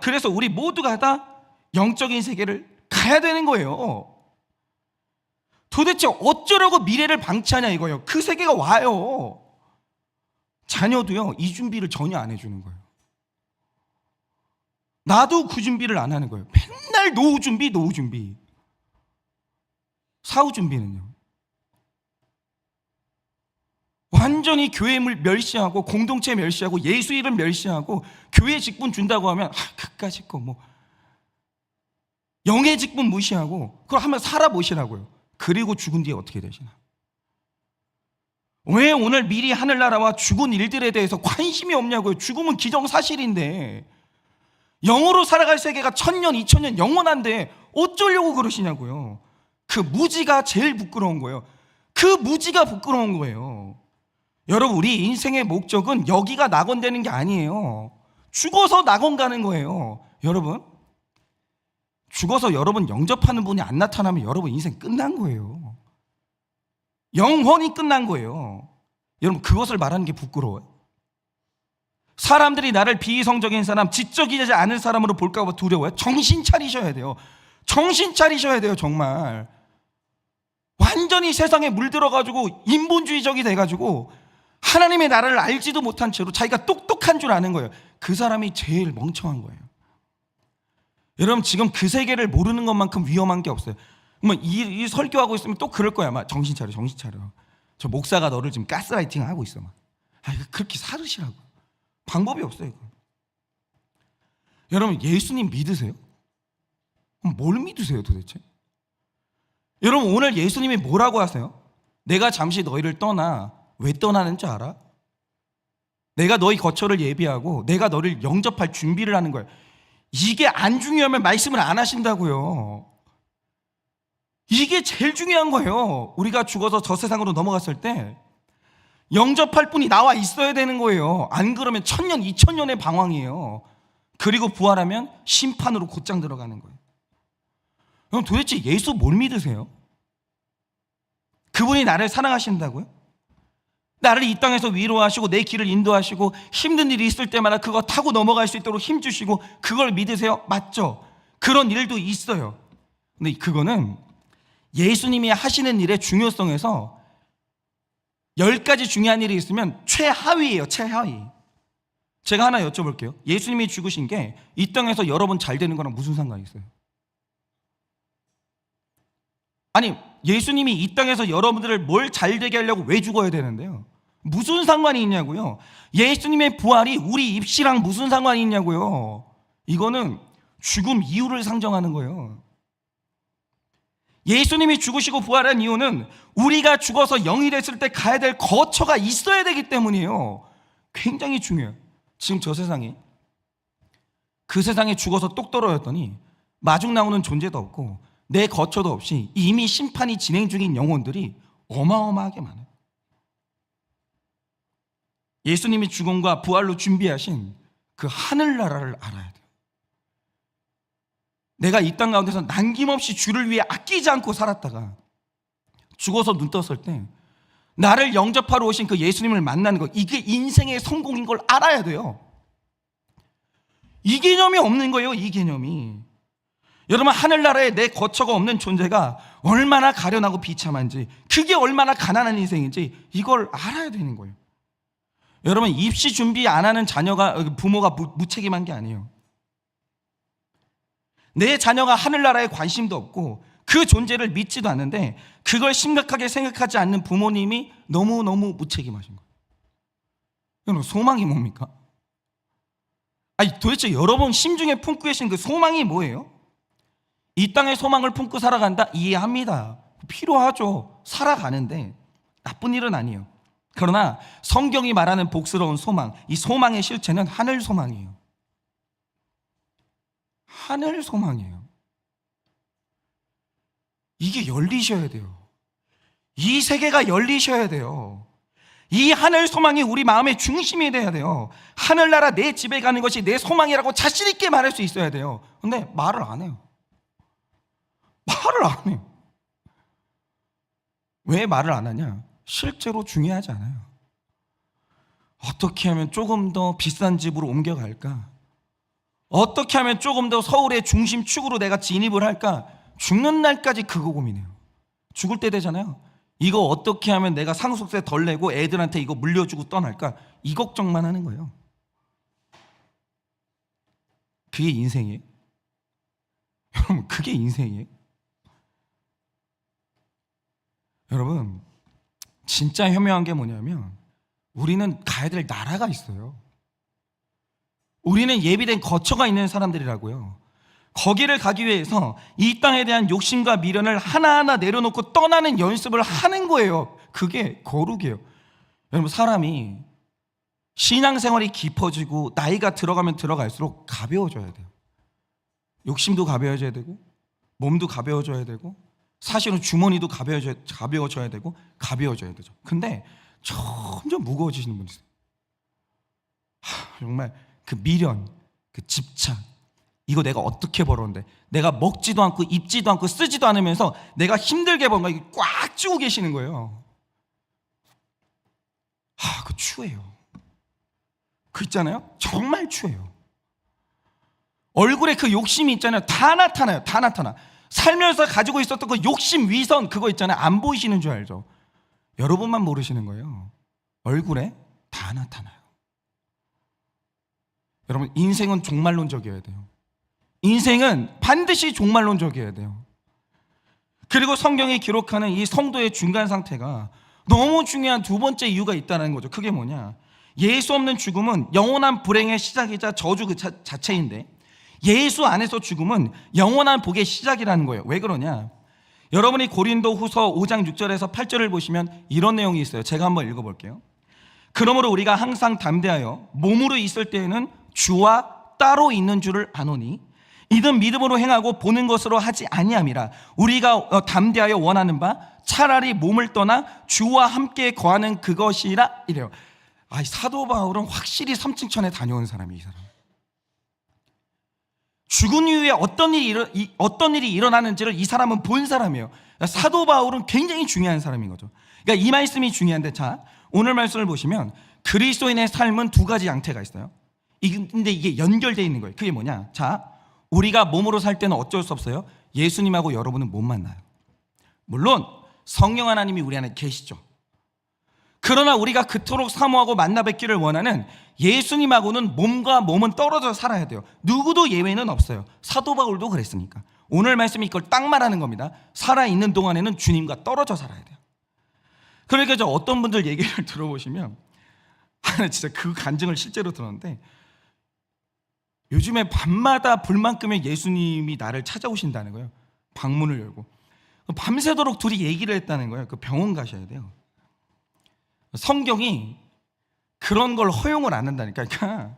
그래서 우리 모두가 다 영적인 세계를 가야 되는 거예요. 도대체 어쩌려고 미래를 방치하냐 이거예요. 그 세계가 와요. 자녀도요, 이 준비를 전혀 안 해주는 거예요. 나도 그 준비를 안 하는 거예요. 맨날 노후 준비. 사후 준비는요. 완전히 교회를 멸시하고 공동체 멸시하고 예수 이름 멸시하고 교회 직분 준다고 하면 그까짓 거 뭐 영의 직분 무시하고 그걸 한번 살아보시라고요. 그리고 죽은 뒤에 어떻게 되시나? 왜 오늘 미리 하늘나라와 죽은 일들에 대해서 관심이 없냐고요. 죽음은 기정사실인데 영으로 살아갈 세계가 1000년, 2000년 영원한데 어쩌려고 그러시냐고요. 그 무지가 제일 부끄러운 거예요. 그 무지가 부끄러운 거예요. 여러분, 우리 인생의 목적은 여기가 낙원되는 게 아니에요. 죽어서 낙원 가는 거예요. 여러분, 죽어서 여러분 영접하는 분이 안 나타나면 여러분 인생 끝난 거예요. 영원히 끝난 거예요. 여러분, 그것을 말하는 게 부끄러워요? 사람들이 나를 비이성적인 사람, 지적이지 않은 사람으로 볼까 봐 두려워요? 정신 차리셔야 돼요. 정신 차리셔야 돼요. 정말 완전히 세상에 물들어가지고 인본주의적이 돼가지고 하나님의 나라를 알지도 못한 채로 자기가 똑똑한 줄 아는 거예요. 그 사람이 제일 멍청한 거예요. 여러분, 지금 그 세계를 모르는 것만큼 위험한 게 없어요. 이 설교하고 있으면 또 그럴 거야. 막 정신 차려. 저 목사가 너를 지금 가스라이팅 하고 있어. 막. 그렇게 살으시라고. 방법이 없어요. 이거. 여러분, 예수님 믿으세요? 뭘 믿으세요 도대체? 여러분, 오늘 예수님이 뭐라고 하세요? 내가 잠시 너희를 떠나. 왜 떠나는 줄 알아? 내가 너희 거처를 예비하고 내가 너를 영접할 준비를 하는 거예요. 이게 안 중요하면 말씀을 안 하신다고요. 이게 제일 중요한 거예요. 우리가 죽어서 저 세상으로 넘어갔을 때 영접할 분이 나와 있어야 되는 거예요. 안 그러면 1000년, 2000년의 방황이에요. 그리고 부활하면 심판으로 곧장 들어가는 거예요. 그럼 도대체 예수 뭘 믿으세요? 그분이 나를 사랑하신다고요? 나를 이 땅에서 위로하시고 내 길을 인도하시고 힘든 일이 있을 때마다 그거 타고 넘어갈 수 있도록 힘주시고 그걸 믿으세요? 맞죠? 그런 일도 있어요. 근데 그거는 예수님이 하시는 일의 중요성에서 10가지 중요한 일이 있으면 최하위예요. 최하위. 제가 하나 여쭤볼게요. 예수님이 죽으신 게 이 땅에서 여러분 잘 되는 거랑 무슨 상관이 있어요? 아니, 예수님이 이 땅에서 여러분들을 뭘 잘 되게 하려고 왜 죽어야 되는데요? 무슨 상관이 있냐고요? 예수님의 부활이 우리 입시랑 무슨 상관이 있냐고요? 이거는 죽음 이유를 상정하는 거예요. 예수님이 죽으시고 부활한 이유는 우리가 죽어서 영이 됐을 때 가야 될 거처가 있어야 되기 때문이에요. 굉장히 중요해요. 지금 저 세상에, 그 세상에 죽어서 똑 떨어졌더니 마중 나오는 존재도 없고 내 거처도 없이 이미 심판이 진행 중인 영혼들이 어마어마하게 많아요. 예수님이 죽음과 부활로 준비하신 그 하늘나라를 알아야 돼요. 내가 이 땅 가운데서 남김없이 주를 위해 아끼지 않고 살았다가 죽어서 눈 떴을 때 나를 영접하러 오신 그 예수님을 만나는 것, 이게 인생의 성공인 걸 알아야 돼요. 이 개념이 없는 거예요. 이 개념이. 여러분, 하늘나라에 내 거처가 없는 존재가 얼마나 가련하고 비참한지, 그게 얼마나 가난한 인생인지 이걸 알아야 되는 거예요. 여러분, 입시 준비 안 하는 부모가 무책임한 게 아니에요. 내 자녀가 하늘나라에 관심도 없고 그 존재를 믿지도 않는데 그걸 심각하게 생각하지 않는 부모님이 너무너무 무책임하신 거예요. 여러분, 소망이 뭡니까? 도대체 여러분 심중에 품고 계신 그 소망이 뭐예요? 이 땅의 소망을 품고 살아간다? 이해합니다. 필요하죠. 살아가는데 나쁜 일은 아니에요. 그러나 성경이 말하는 복스러운 소망, 이 소망의 실체는 하늘 소망이에요. 하늘 소망이에요. 이게 열리셔야 돼요. 이 세계가 열리셔야 돼요. 이 하늘 소망이 우리 마음의 중심이 돼야 돼요. 하늘나라 내 집에 가는 것이 내 소망이라고 자신 있게 말할 수 있어야 돼요. 근데 말을 안 해요. 말을 안 해요. 왜 말을 안 하냐? 실제로 중요하지 않아요. 어떻게 하면 조금 더 비싼 집으로 옮겨갈까? 어떻게 하면 조금 더 서울의 중심 축으로 내가 진입을 할까? 죽는 날까지 그거 고민해요. 죽을 때 되잖아요. 이거 어떻게 하면 내가 상속세 덜 내고 애들한테 이거 물려주고 떠날까? 이 걱정만 하는 거예요. 그게 인생이에요. 여러분, 그게 인생이에요. 여러분, 진짜 현명한 게 뭐냐면 우리는 가야 될 나라가 있어요. 우리는 예비된 거처가 있는 사람들이라고요. 거기를 가기 위해서 이 땅에 대한 욕심과 미련을 하나하나 내려놓고 떠나는 연습을 하는 거예요. 그게 거룩이에요. 여러분, 사람이 신앙생활이 깊어지고 나이가 들어가면 들어갈수록 가벼워져야 돼요. 욕심도 가벼워져야 되고 몸도 가벼워져야 되고 사실은 주머니도 가벼워져야 되고 가벼워져야 되죠. 근데 점점 무거워지시는 분이 있어요. 정말 그 미련, 그 집착, 이거 내가 어떻게 벌었는데 내가 먹지도 않고 입지도 않고 쓰지도 않으면서 내가 힘들게 번 거 이거 꽉 쥐고 계시는 거예요. 그 추해요. 그 있잖아요. 정말 추해요. 얼굴에 그 욕심이 있잖아요. 다 나타나요. 다 나타나. 살면서 가지고 있었던 그 욕심 위선 그거 있잖아요. 안 보이시는 줄 알죠? 여러분만 모르시는 거예요. 얼굴에 다 나타나요. 여러분, 인생은 종말론적이어야 돼요. 인생은 반드시 종말론적이어야 돼요. 그리고 성경이 기록하는 이 성도의 중간 상태가 너무 중요한 두 번째 이유가 있다는 거죠. 그게 뭐냐? 예수 없는 죽음은 영원한 불행의 시작이자 저주 그 자체인데 예수 안에서 죽음은 영원한 복의 시작이라는 거예요. 왜 그러냐? 여러분이 고린도 후서 5장 6절에서 8절을 보시면 이런 내용이 있어요. 제가 한번 읽어볼게요. 그러므로 우리가 항상 담대하여 몸으로 있을 때에는 주와 따로 있는 줄을 아노니 이든 믿음으로 행하고 보는 것으로 하지 아니함이라. 우리가 담대하여 원하는 바 차라리 몸을 떠나 주와 함께 거하는 그것이라 이래요. 사도 바울은 확실히 삼층천에 다녀온 사람이 이 사람. 죽은 이후에 어떤 일이 일어나는지를 이 사람은 본 사람이에요. 사도 바울은 굉장히 중요한 사람인 거죠. 그러니까 이 말씀이 중요한데, 자, 오늘 말씀을 보시면 그리스도인의 삶은 두 가지 양태가 있어요. 근데 이게 연결되어 있는 거예요. 그게 뭐냐? 자, 우리가 몸으로 살 때는 어쩔 수 없어요. 예수님하고 여러분은 못 만나요. 물론 성령 하나님이 우리 안에 계시죠. 그러나 우리가 그토록 사모하고 만나 뵙기를 원하는 예수님하고는 몸과 몸은 떨어져 살아야 돼요. 누구도 예외는 없어요. 사도 바울도 그랬으니까. 오늘 말씀이 이걸 딱 말하는 겁니다. 살아있는 동안에는 주님과 떨어져 살아야 돼요. 그러니까 저 어떤 분들 얘기를 들어보시면 진짜 그 간증을 실제로 들었는데, 요즘에 밤마다 불만큼의 예수님이 나를 찾아오신다는 거예요. 방문을 열고 밤새도록 둘이 얘기를 했다는 거예요. 그 병원 가셔야 돼요. 성경이 그런 걸 허용을 안 한다니까. 그러니까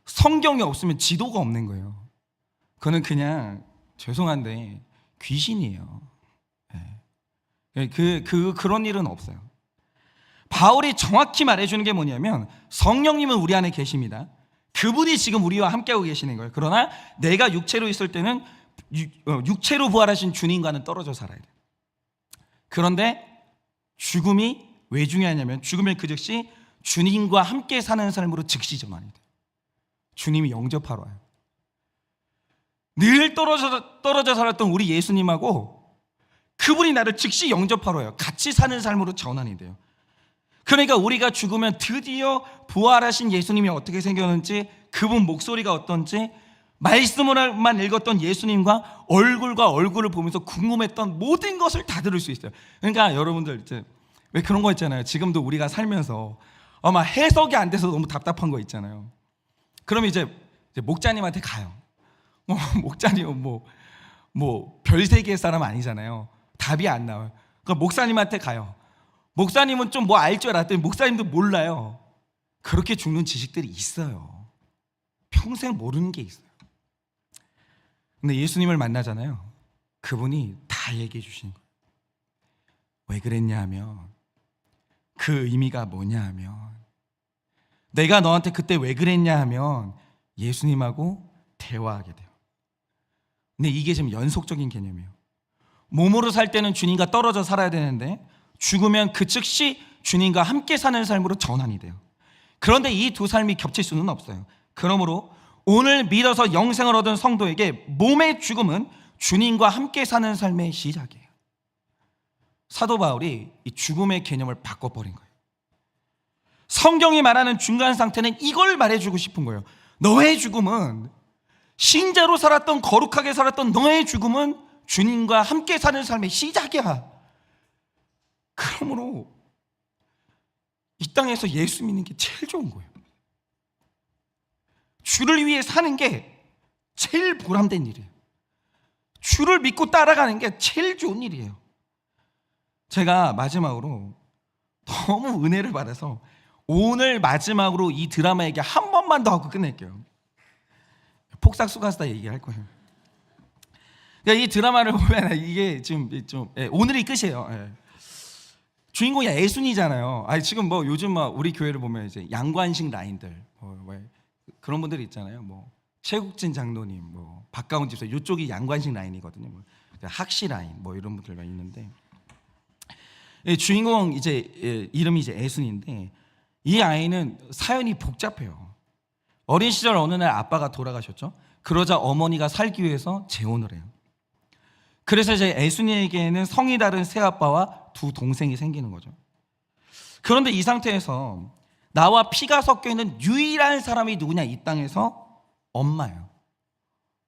성경이 없으면 지도가 없는 거예요. 그거는 그냥 죄송한데 귀신이에요. 그런 일은 없어요. 바울이 정확히 말해주는 게 뭐냐면 성령님은 우리 안에 계십니다. 그분이 지금 우리와 함께하고 계시는 거예요. 그러나 내가 육체로 있을 때는 육체로 부활하신 주님과는 떨어져 살아야 돼요. 그런데 죽음이 왜 중요하냐면 죽으면 그 즉시 주님과 함께 사는 삶으로 즉시 전환이 돼요. 주님이 영접하러 와요. 늘 떨어져 살았던 우리 예수님하고 그분이 나를 즉시 영접하러 와요. 같이 사는 삶으로 전환이 돼요. 그러니까 우리가 죽으면 드디어 부활하신 예수님이 어떻게 생겼는지, 그분 목소리가 어떤지, 말씀을만 읽었던 예수님과 얼굴과 얼굴을 보면서 궁금했던 모든 것을 다 들을 수 있어요. 그러니까 여러분들 이제 왜 그런 거 있잖아요. 지금도 우리가 살면서 아마 해석이 안 돼서 너무 답답한 거 있잖아요. 그럼 이제 목자님한테 가요. 목자님은 뭐 별세계의 사람 아니잖아요. 답이 안 나와요. 그러니까 목사님한테 가요. 목사님은 좀 뭐 알 줄 알았더니 목사님도 몰라요. 그렇게 죽는 지식들이 있어요. 평생 모르는 게 있어요. 근데 예수님을 만나잖아요. 그분이 다 얘기해 주시는 거예요. 왜 그랬냐 하면, 그 의미가 뭐냐 하면, 내가 너한테 그때 왜 그랬냐 하면 예수님하고 대화하게 돼요. 근데 이게 지금 연속적인 개념이에요. 몸으로 살 때는 주님과 떨어져 살아야 되는데 죽으면 그 즉시 주님과 함께 사는 삶으로 전환이 돼요. 그런데 이 두 삶이 겹칠 수는 없어요. 그러므로 오늘 믿어서 영생을 얻은 성도에게 몸의 죽음은 주님과 함께 사는 삶의 시작이에요. 사도 바울이 이 죽음의 개념을 바꿔버린 거예요. 성경이 말하는 중간 상태는 이걸 말해주고 싶은 거예요. 너의 죽음은, 신자로 살았던, 거룩하게 살았던 너의 죽음은 주님과 함께 사는 삶의 시작이야. 그러므로 이 땅에서 예수 믿는 게 제일 좋은 거예요. 주를 위해 사는 게 제일 보람된 일이에요. 주를 믿고 따라가는 게 제일 좋은 일이에요. 제가 마지막으로 너무 은혜를 받아서 오늘 마지막으로 이 드라마 얘기 한 번만 더 하고 끝낼게요. 폭삭수가스다 얘기할 거예요. 그러니까 이 드라마를 보면 이게 지금 좀 오늘이 끝이에요. 주인공이 애순이잖아요. 지금 뭐 요즘 막 우리 교회를 보면 이제 양관식 라인들 그런 분들이 있잖아요. 뭐 최국진 장로님, 뭐 박가운 집사, 이쪽이 양관식 라인이거든요. 뭐 학시 라인, 뭐 이런 분들가 있는데, 주인공 이제 이름이 이제 애순인데, 이 아이는 사연이 복잡해요. 어린 시절 어느 날 아빠가 돌아가셨죠. 그러자 어머니가 살기 위해서 재혼을 해요. 그래서 이제 애순이에게는 성이 다른 새아빠와 두 동생이 생기는 거죠. 그런데 이 상태에서 나와 피가 섞여 있는 유일한 사람이 누구냐, 이 땅에서 엄마예요.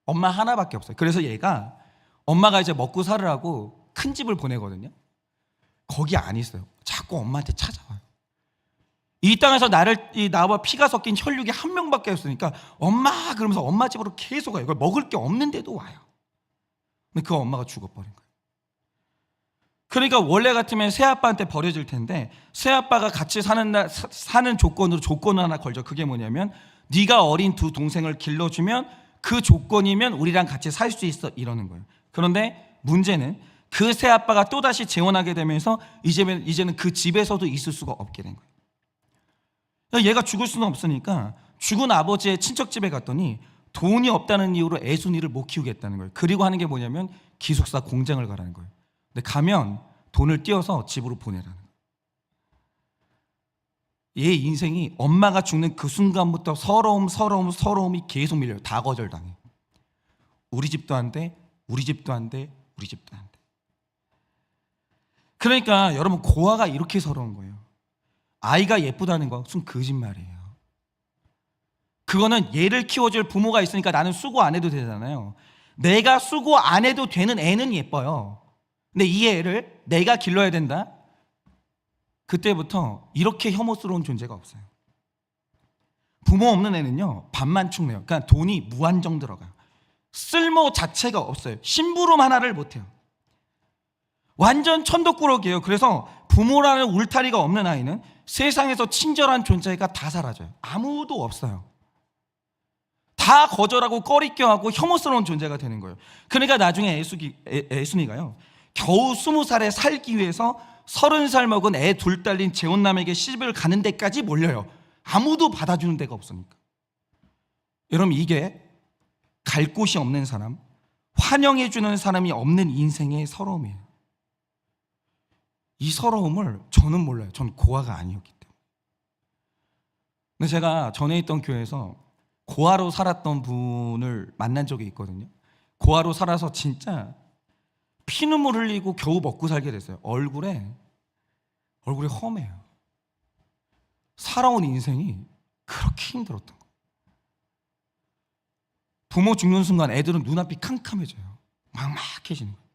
엄마 하나밖에 없어요. 그래서 얘가, 엄마가 이제 먹고 살으라고 큰 집을 보내거든요. 거기 안 있어요. 자꾸 엄마한테 찾아와요. 이 땅에서 나와 피가 섞인 혈육이 한 명밖에 없으니까 엄마 그러면서 엄마 집으로 계속 와요. 먹을 게 없는데도 와요. 근데 그 엄마가 죽어버린 거예요. 그러니까 원래 같으면 새아빠한테 버려질 텐데, 새아빠가 같이 사는 조건으로 하나 걸죠. 그게 뭐냐면, 네가 어린 두 동생을 길러주면 그 조건이면 우리랑 같이 살 수 있어, 이러는 거예요. 그런데 문제는 그 새아빠가 또다시 재혼하게 되면서 이제는 그 집에서도 있을 수가 없게 된 거예요. 얘가 죽을 수는 없으니까 죽은 아버지의 친척집에 갔더니 돈이 없다는 이유로 애순이를 못 키우겠다는 거예요. 그리고 하는 게 뭐냐면 기숙사 공장을 가라는 거예요. 근데 가면 돈을 띄어서 집으로 보내라는 거예요. 얘 인생이 엄마가 죽는 그 순간부터 서러움이 계속 밀려요. 다 거절당해. 우리 집도 안 돼, 우리 집도 안 돼, 우리 집도 안 돼. 그러니까 여러분, 고아가 이렇게 서러운 거예요. 아이가 예쁘다는 것은 거짓말이에요. 그거는 얘를 키워줄 부모가 있으니까 나는 수고 안 해도 되잖아요. 내가 수고 안 해도 되는 애는 예뻐요. 근데 이 애를 내가 길러야 된다? 그때부터 이렇게 혐오스러운 존재가 없어요. 부모 없는 애는요, 밥만 축내요. 그러니까 돈이 무한정 들어가요. 쓸모 자체가 없어요. 심부름 하나를 못해요. 완전 천덕꾸러기예요. 그래서 부모라는 울타리가 없는 아이는 세상에서 친절한 존재가 다 사라져요. 아무도 없어요. 다 거절하고 꺼리껴하고 혐오스러운 존재가 되는 거예요. 그러니까 나중에 애순이가요, 겨우 20살에 살기 위해서 30살 먹은 애 둘 딸린 재혼남에게 시집을 가는 데까지 몰려요. 아무도 받아주는 데가 없으니까. 여러분, 이게 갈 곳이 없는 사람, 환영해주는 사람이 없는 인생의 서러움이에요. 이 서러움을 저는 몰라요. 전 고아가 아니었기 때문에. 근데 제가 전에 있던 교회에서 고아로 살았던 분을 만난 적이 있거든요. 고아로 살아서 진짜 피눈물 흘리고 겨우 먹고 살게 됐어요. 얼굴이 험해요. 살아온 인생이 그렇게 힘들었던 거예요. 부모 죽는 순간 애들은 눈앞이 캄캄해져요. 막막해지는 거예요.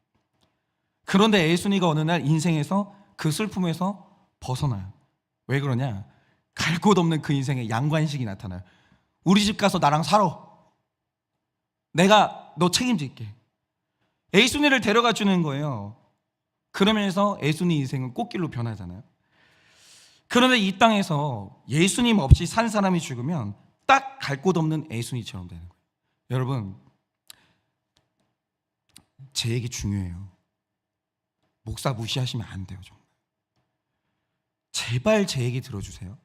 그런데 애순이가 어느 날 인생에서 그 슬픔에서 벗어나요. 왜 그러냐? 갈 곳 없는 그 인생에 양관식이 나타나요. 우리 집 가서 나랑 살아. 내가 너 책임질게. 애순이를 데려가 주는 거예요. 그러면서 애순이 인생은 꽃길로 변하잖아요. 그런데 이 땅에서 예수님 없이 산 사람이 죽으면 딱 갈 곳 없는 애순이처럼 되는 거예요. 여러분, 제 얘기 중요해요. 목사 무시하시면 안 돼요. 정말. 제발 제 얘기 들어주세요.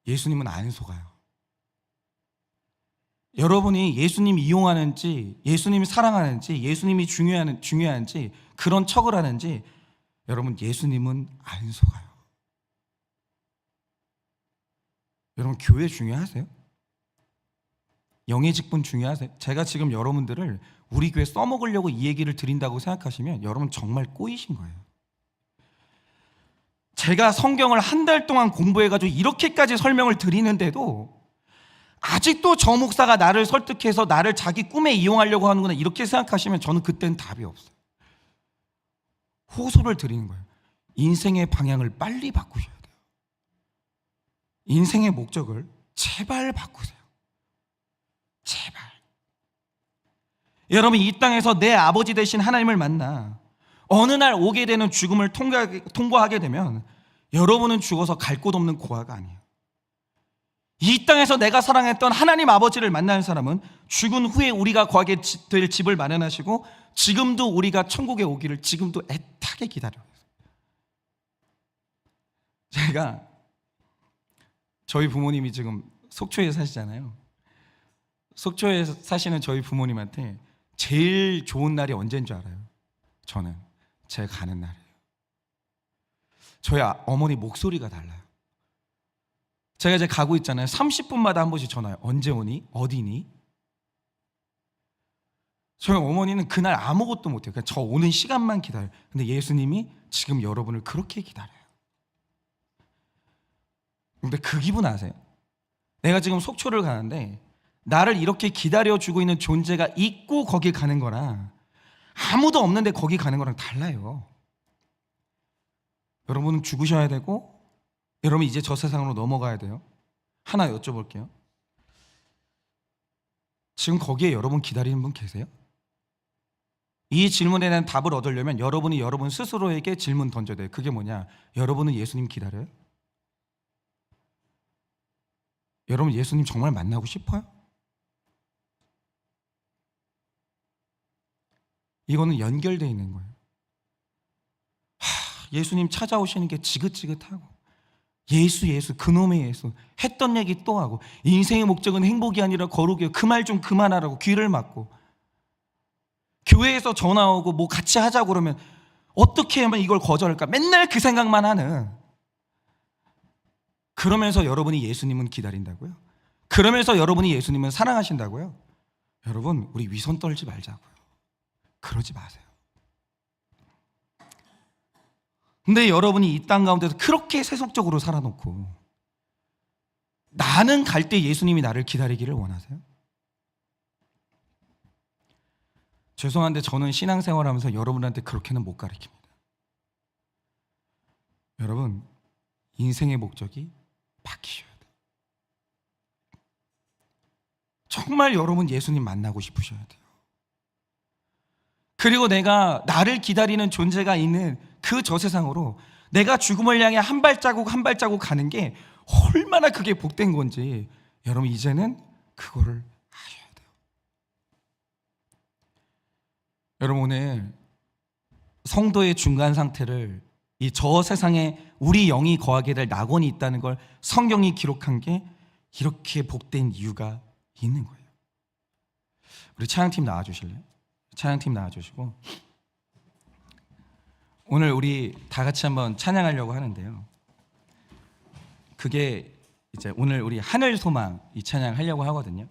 예수님은 안 속아요. 여러분이 예수님 이용하는지, 예수님이 사랑하는지, 예수님이 중요한지 그런 척을 하는지, 여러분 예수님은 안 속아요. 여러분 교회 중요하세요? 영의 직분 중요하세요? 제가 지금 여러분들을 우리 교회 써먹으려고 이 얘기를 드린다고 생각하시면 여러분 정말 꼬이신 거예요. 제가 성경을 한 달 동안 공부해가지고 이렇게까지 설명을 드리는데도 아직도 저 목사가 나를 설득해서 나를 자기 꿈에 이용하려고 하는구나 이렇게 생각하시면 저는 그때는 답이 없어요. 호소를 드리는 거예요. 인생의 방향을 빨리 바꾸셔야 돼요. 인생의 목적을 제발 바꾸세요. 제발. 여러분 이 땅에서 내 아버지 되신 하나님을 만나 어느 날 오게 되는 죽음을 통과하게 되면 여러분은 죽어서 갈 곳 없는 고아가 아니에요. 이 땅에서 내가 사랑했던 하나님 아버지를 만나는 사람은 죽은 후에 우리가 거하게 될 집을 마련하시고 지금도 우리가 천국에 오기를 지금도 애타게 기다려요. 제가 저희 부모님이 지금 속초에 사시잖아요. 속초에 사시는 저희 부모님한테 제일 좋은 날이 언제인 줄 알아요? 저는 제가 가는 날이에요. 저희 어머니 목소리가 달라요. 제가 이제 가고 있잖아요. 30분마다 한 번씩 전화해요. 언제 오니? 어디니? 저희 어머니는 그날 아무것도 못해요. 그냥 저 오는 시간만 기다려요. 근데 예수님이 지금 여러분을 그렇게 기다려요. 근데 그 기분 아세요? 내가 지금 속초를 가는데 나를 이렇게 기다려주고 있는 존재가 있고 거기 가는 거랑 아무도 없는데 거기 가는 거랑 달라요. 여러분은 죽으셔야 되고 여러분 이제 저 세상으로 넘어가야 돼요. 하나 여쭤볼게요. 지금 거기에 여러분 기다리는 분 계세요? 이 질문에 대한 답을 얻으려면 여러분이 여러분 스스로에게 질문 던져야 돼요. 그게 뭐냐? 여러분은 예수님 기다려요? 여러분 예수님 정말 만나고 싶어요? 이거는 연결되어 있는 거예요. 예수님 찾아오시는 게 지긋지긋하고 예수 그놈의 예수 했던 얘기 또 하고 인생의 목적은 행복이 아니라 거룩이에요. 그 말 좀 그만하라고 귀를 막고 교회에서 전화 오고 뭐 같이 하자고 그러면 어떻게 하면 이걸 거절할까 맨날 그 생각만 하는, 그러면서 여러분이 예수님은 기다린다고요? 그러면서 여러분이 예수님은 사랑하신다고요? 여러분 우리 위선 떨지 말자고요. 그러지 마세요. 근데 여러분이 이 땅 가운데서 그렇게 세속적으로 살아놓고 나는 갈 때 예수님이 나를 기다리기를 원하세요? 죄송한데 저는 신앙생활하면서 여러분한테 그렇게는 못 가르칩니다. 여러분 인생의 목적이 바뀌셔야 돼요. 정말 여러분 예수님 만나고 싶으셔야 돼요. 그리고 내가 나를 기다리는 존재가 있는 그 저 세상으로 내가 죽음을 향해 한 발자국 한 발자국 가는 게 얼마나 그게 복된 건지 여러분 이제는 그거를 아셔야 돼요. 여러분 오늘 성도의 중간 상태를 이 저 세상에 우리 영이 거하게 될 낙원이 있다는 걸 성경이 기록한 게 이렇게 복된 이유가 있는 거예요. 우리 찬양팀 나와주실래요? 찬양팀 나와주시고 오늘 우리 다 같이 한번 찬양하려고 하는데요. 그게 이제 오늘 우리 하늘 소망 이 찬양 하려고 하거든요.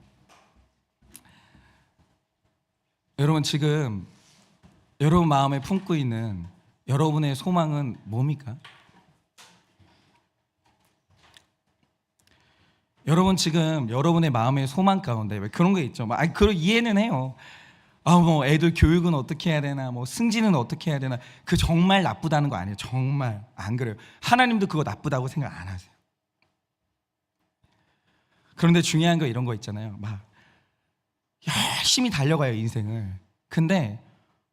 여러분 지금 여러분 마음에 품고 있는 여러분의 소망은 뭡니까? 여러분 지금 여러분의 마음의 소망 가운데 왜 그런 거 있죠? 그런 이해는 해요. 뭐 애들 교육은 어떻게 해야 되나, 뭐 승진은 어떻게 해야 되나. 그 정말 나쁘다는 거 아니에요. 정말 안 그래요. 하나님도 그거 나쁘다고 생각 안 하세요. 그런데 중요한 거 이런 거 있잖아요. 막 열심히 달려가요 인생을. 근데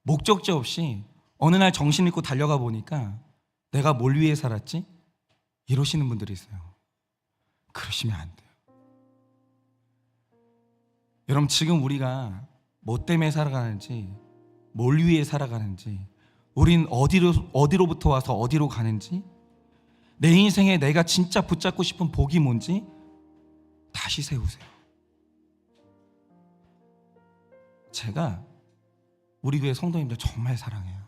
목적지 없이 어느 날 정신 잃고 달려가 보니까 내가 뭘 위해 살았지? 이러시는 분들이 있어요. 그러시면 안 돼요. 여러분 지금 우리가 뭐 때문에 살아가는지, 뭘 위해 살아가는지, 우린 어디로부터 와서 어디로 가는지, 내 인생에 내가 진짜 붙잡고 싶은 복이 뭔지 다시 세우세요. 제가 우리 교회 성도님들 정말 사랑해요.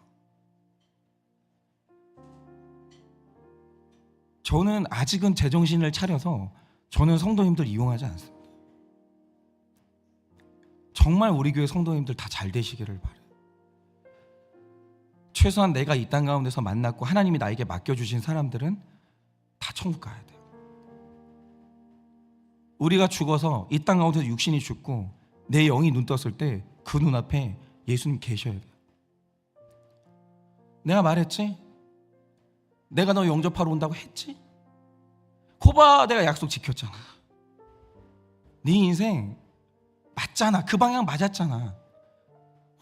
저는 아직은 제정신을 차려서 저는 성도님들 이용하지 않습니다. 정말 우리 교회 성도님들 다 잘 되시기를 바라요. 최소한 내가 이 땅 가운데서 만났고 하나님이 나에게 맡겨주신 사람들은 다 천국 가야 돼요. 우리가 죽어서 이 땅 가운데서 육신이 죽고 내 영이 눈 떴을 때 그 눈앞에 예수님 계셔야 돼요. 내가 말했지? 내가 너 영접하러 온다고 했지? 거봐, 내가 약속 지켰잖아. 네 인생 맞잖아. 그 방향 맞았잖아.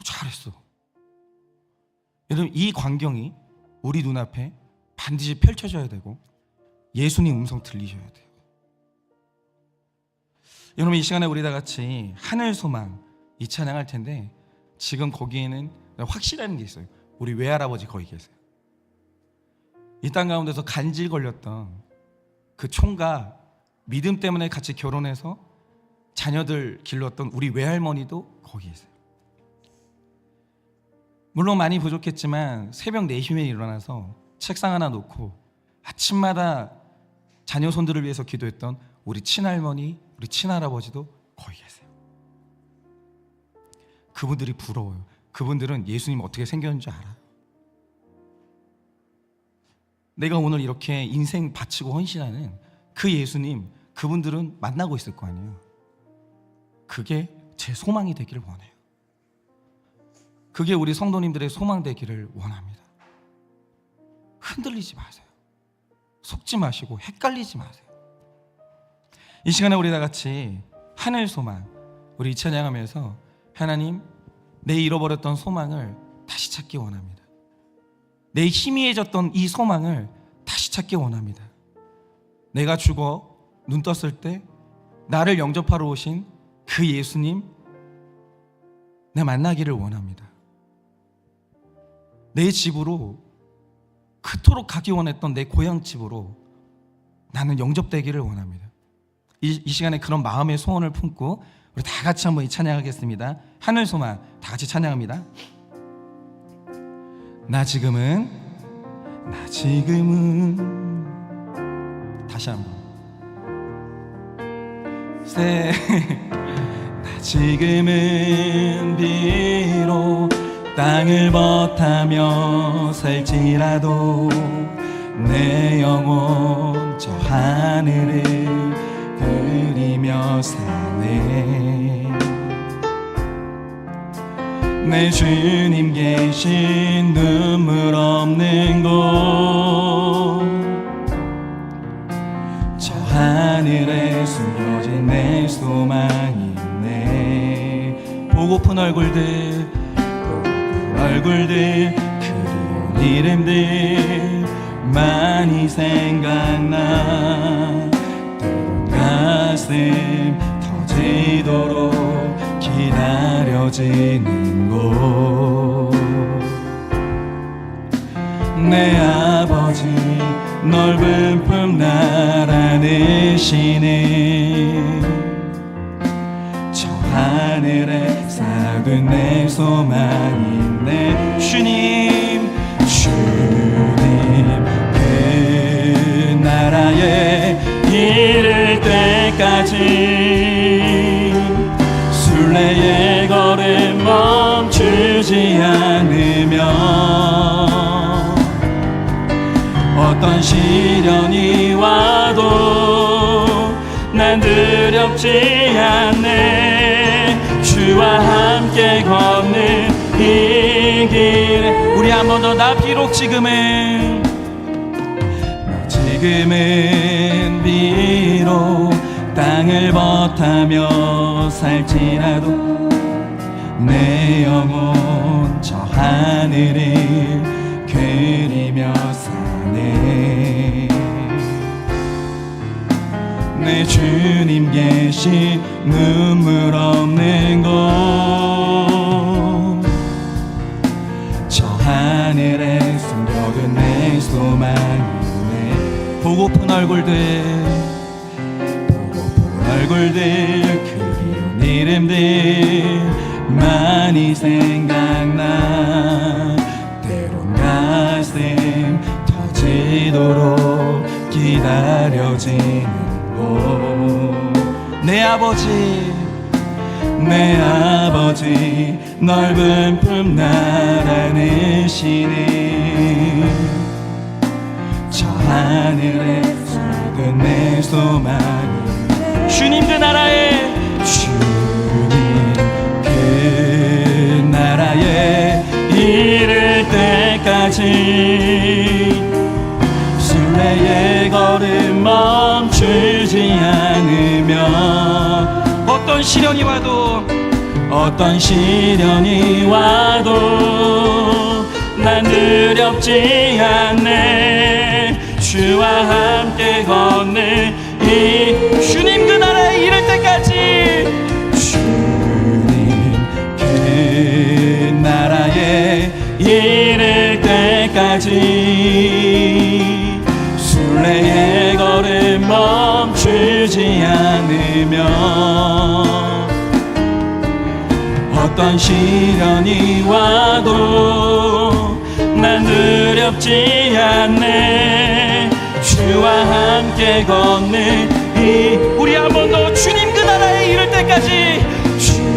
잘했어. 여러분 이 광경이 우리 눈앞에 반드시 펼쳐져야 되고 예수님 음성 들리셔야 돼요. 여러분 이 시간에 우리 다 같이 하늘 소망 이 찬양할 텐데 지금 거기에는 확실한 게 있어요. 우리 외할아버지 거기 계세요. 이 땅 가운데서 간질 걸렸던 그 총각 믿음 때문에 같이 결혼해서 자녀들 길렀던 우리 외할머니도 거기 있어요. 물론 많이 부족했지만 새벽 4시에 일어나서 책상 하나 놓고 아침마다 자녀 손들을 위해서 기도했던 우리 친할머니, 우리 친할아버지도 거기 계세요. 그분들이 부러워요. 그분들은 예수님 어떻게 생겼는지 알아요. 내가 오늘 이렇게 인생 바치고 헌신하는 그 예수님, 그분들은 만나고 있을 거 아니에요. 그게 제 소망이 되기를 원해요. 그게 우리 성도님들의 소망 되기를 원합니다. 흔들리지 마세요. 속지 마시고 헷갈리지 마세요. 이 시간에 우리 다 같이 하늘 소망 우리 찬양하면서 하나님, 내 잃어버렸던 소망을 다시 찾기 원합니다. 내 희미해졌던 이 소망을 다시 찾기 원합니다. 내가 죽어 눈 떴을 때 나를 영접하러 오신 그 예수님 내 만나기를 원합니다. 내 집으로 그토록 가기 원했던 내 고향집으로 나는 영접되기를 원합니다. 이 시간에 그런 마음의 소원을 품고 우리 다 같이 한번 찬양하겠습니다. 하늘 소망 다 같이 찬양합니다. 나 지금은 다시 한번 나 지금은 비록 땅을 벗하며 살지라도 내 영혼 저 하늘을 그리며 사네. 내 주님 계신 눈물 없는 곳 저 하늘에 숨겨진 내 소망이 있네. 보고픈 얼굴들 그리운 이름들 많이 생각나. 때론 가슴 터지도록 기다려지는 곳. 내 아버지 넓은 품 날아내시는 저 하늘에 쌓은 내 소망이 있네. 주님 그 나라에 이를 때까지 순례의 걸음 멈추 멈추지 않으면 어떤 시련이 와도 난 두렵지 않네. 주와 함께 걷는 이 길에 우리 한 번 더 나 비록 지금은 비록 땅을 버타며 살지라도 내 영혼 저 하늘을 그리며 사네. 내 주님 계신 눈물 없는 곳 저 하늘에 숨겨둔 내 소망이네. 보고픈 얼굴들 그리운 이름들 많이 생각나. 때론 가슴 터지도록 기다려지는 곳. 내 아버지 넓은 품 나라느시는 저 하늘에 쏟은 내 소망이 주님 그 나라에 이를 때까지 순례의 걸음 멈추지 않으면 어떤 시련이 와도 난 두렵지 않네. 주와 함께 걷는 이 주님 그 나라에 이를 때까지 주님 그 나라에 이를 때까지 순례의 걸음 멈추지 않으면 어떤 시련이 와도 난 두렵지 않네. 주와 함께 걷는 이 우리 한 번 더 주님 그 나라에 이를 때까지 주님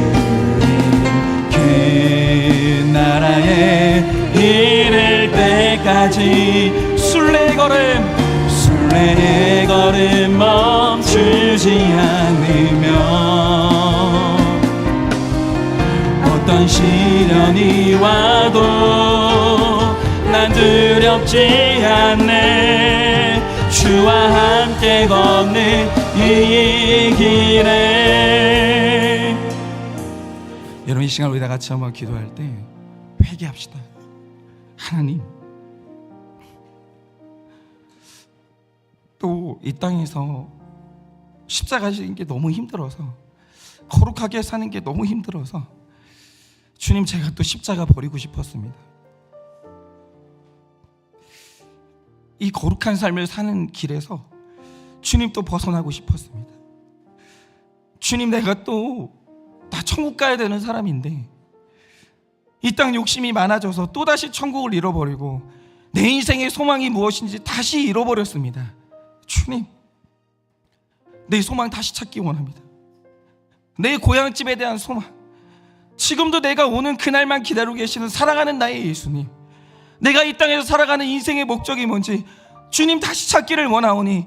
그 나라에 이를 때까지 순례의 걸음 멈추지 않으면 어떤 시련이 와도 난 두렵지 않네. 주와 함께 걷는 이 길에 여러분 이 시간 우리 다 같이 한번 기도할 때 회개합시다. 하나님 또 이 땅에서 십자가 지는 게 너무 힘들어서 거룩하게 사는 게 너무 힘들어서 주님 제가 또 십자가 버리고 싶었습니다. 이 거룩한 삶을 사는 길에서 주님 또 벗어나고 싶었습니다. 주님 내가 또 다 천국 가야 되는 사람인데 이 땅 욕심이 많아져서 또다시 천국을 잃어버리고 내 인생의 소망이 무엇인지 다시 잃어버렸습니다. 주님 내 소망 다시 찾기 원합니다. 내 고향집에 대한 소망, 지금도 내가 오는 그날만 기다리고 계시는 사랑하는 나의 예수님, 내가 이 땅에서 살아가는 인생의 목적이 뭔지 주님 다시 찾기를 원하오니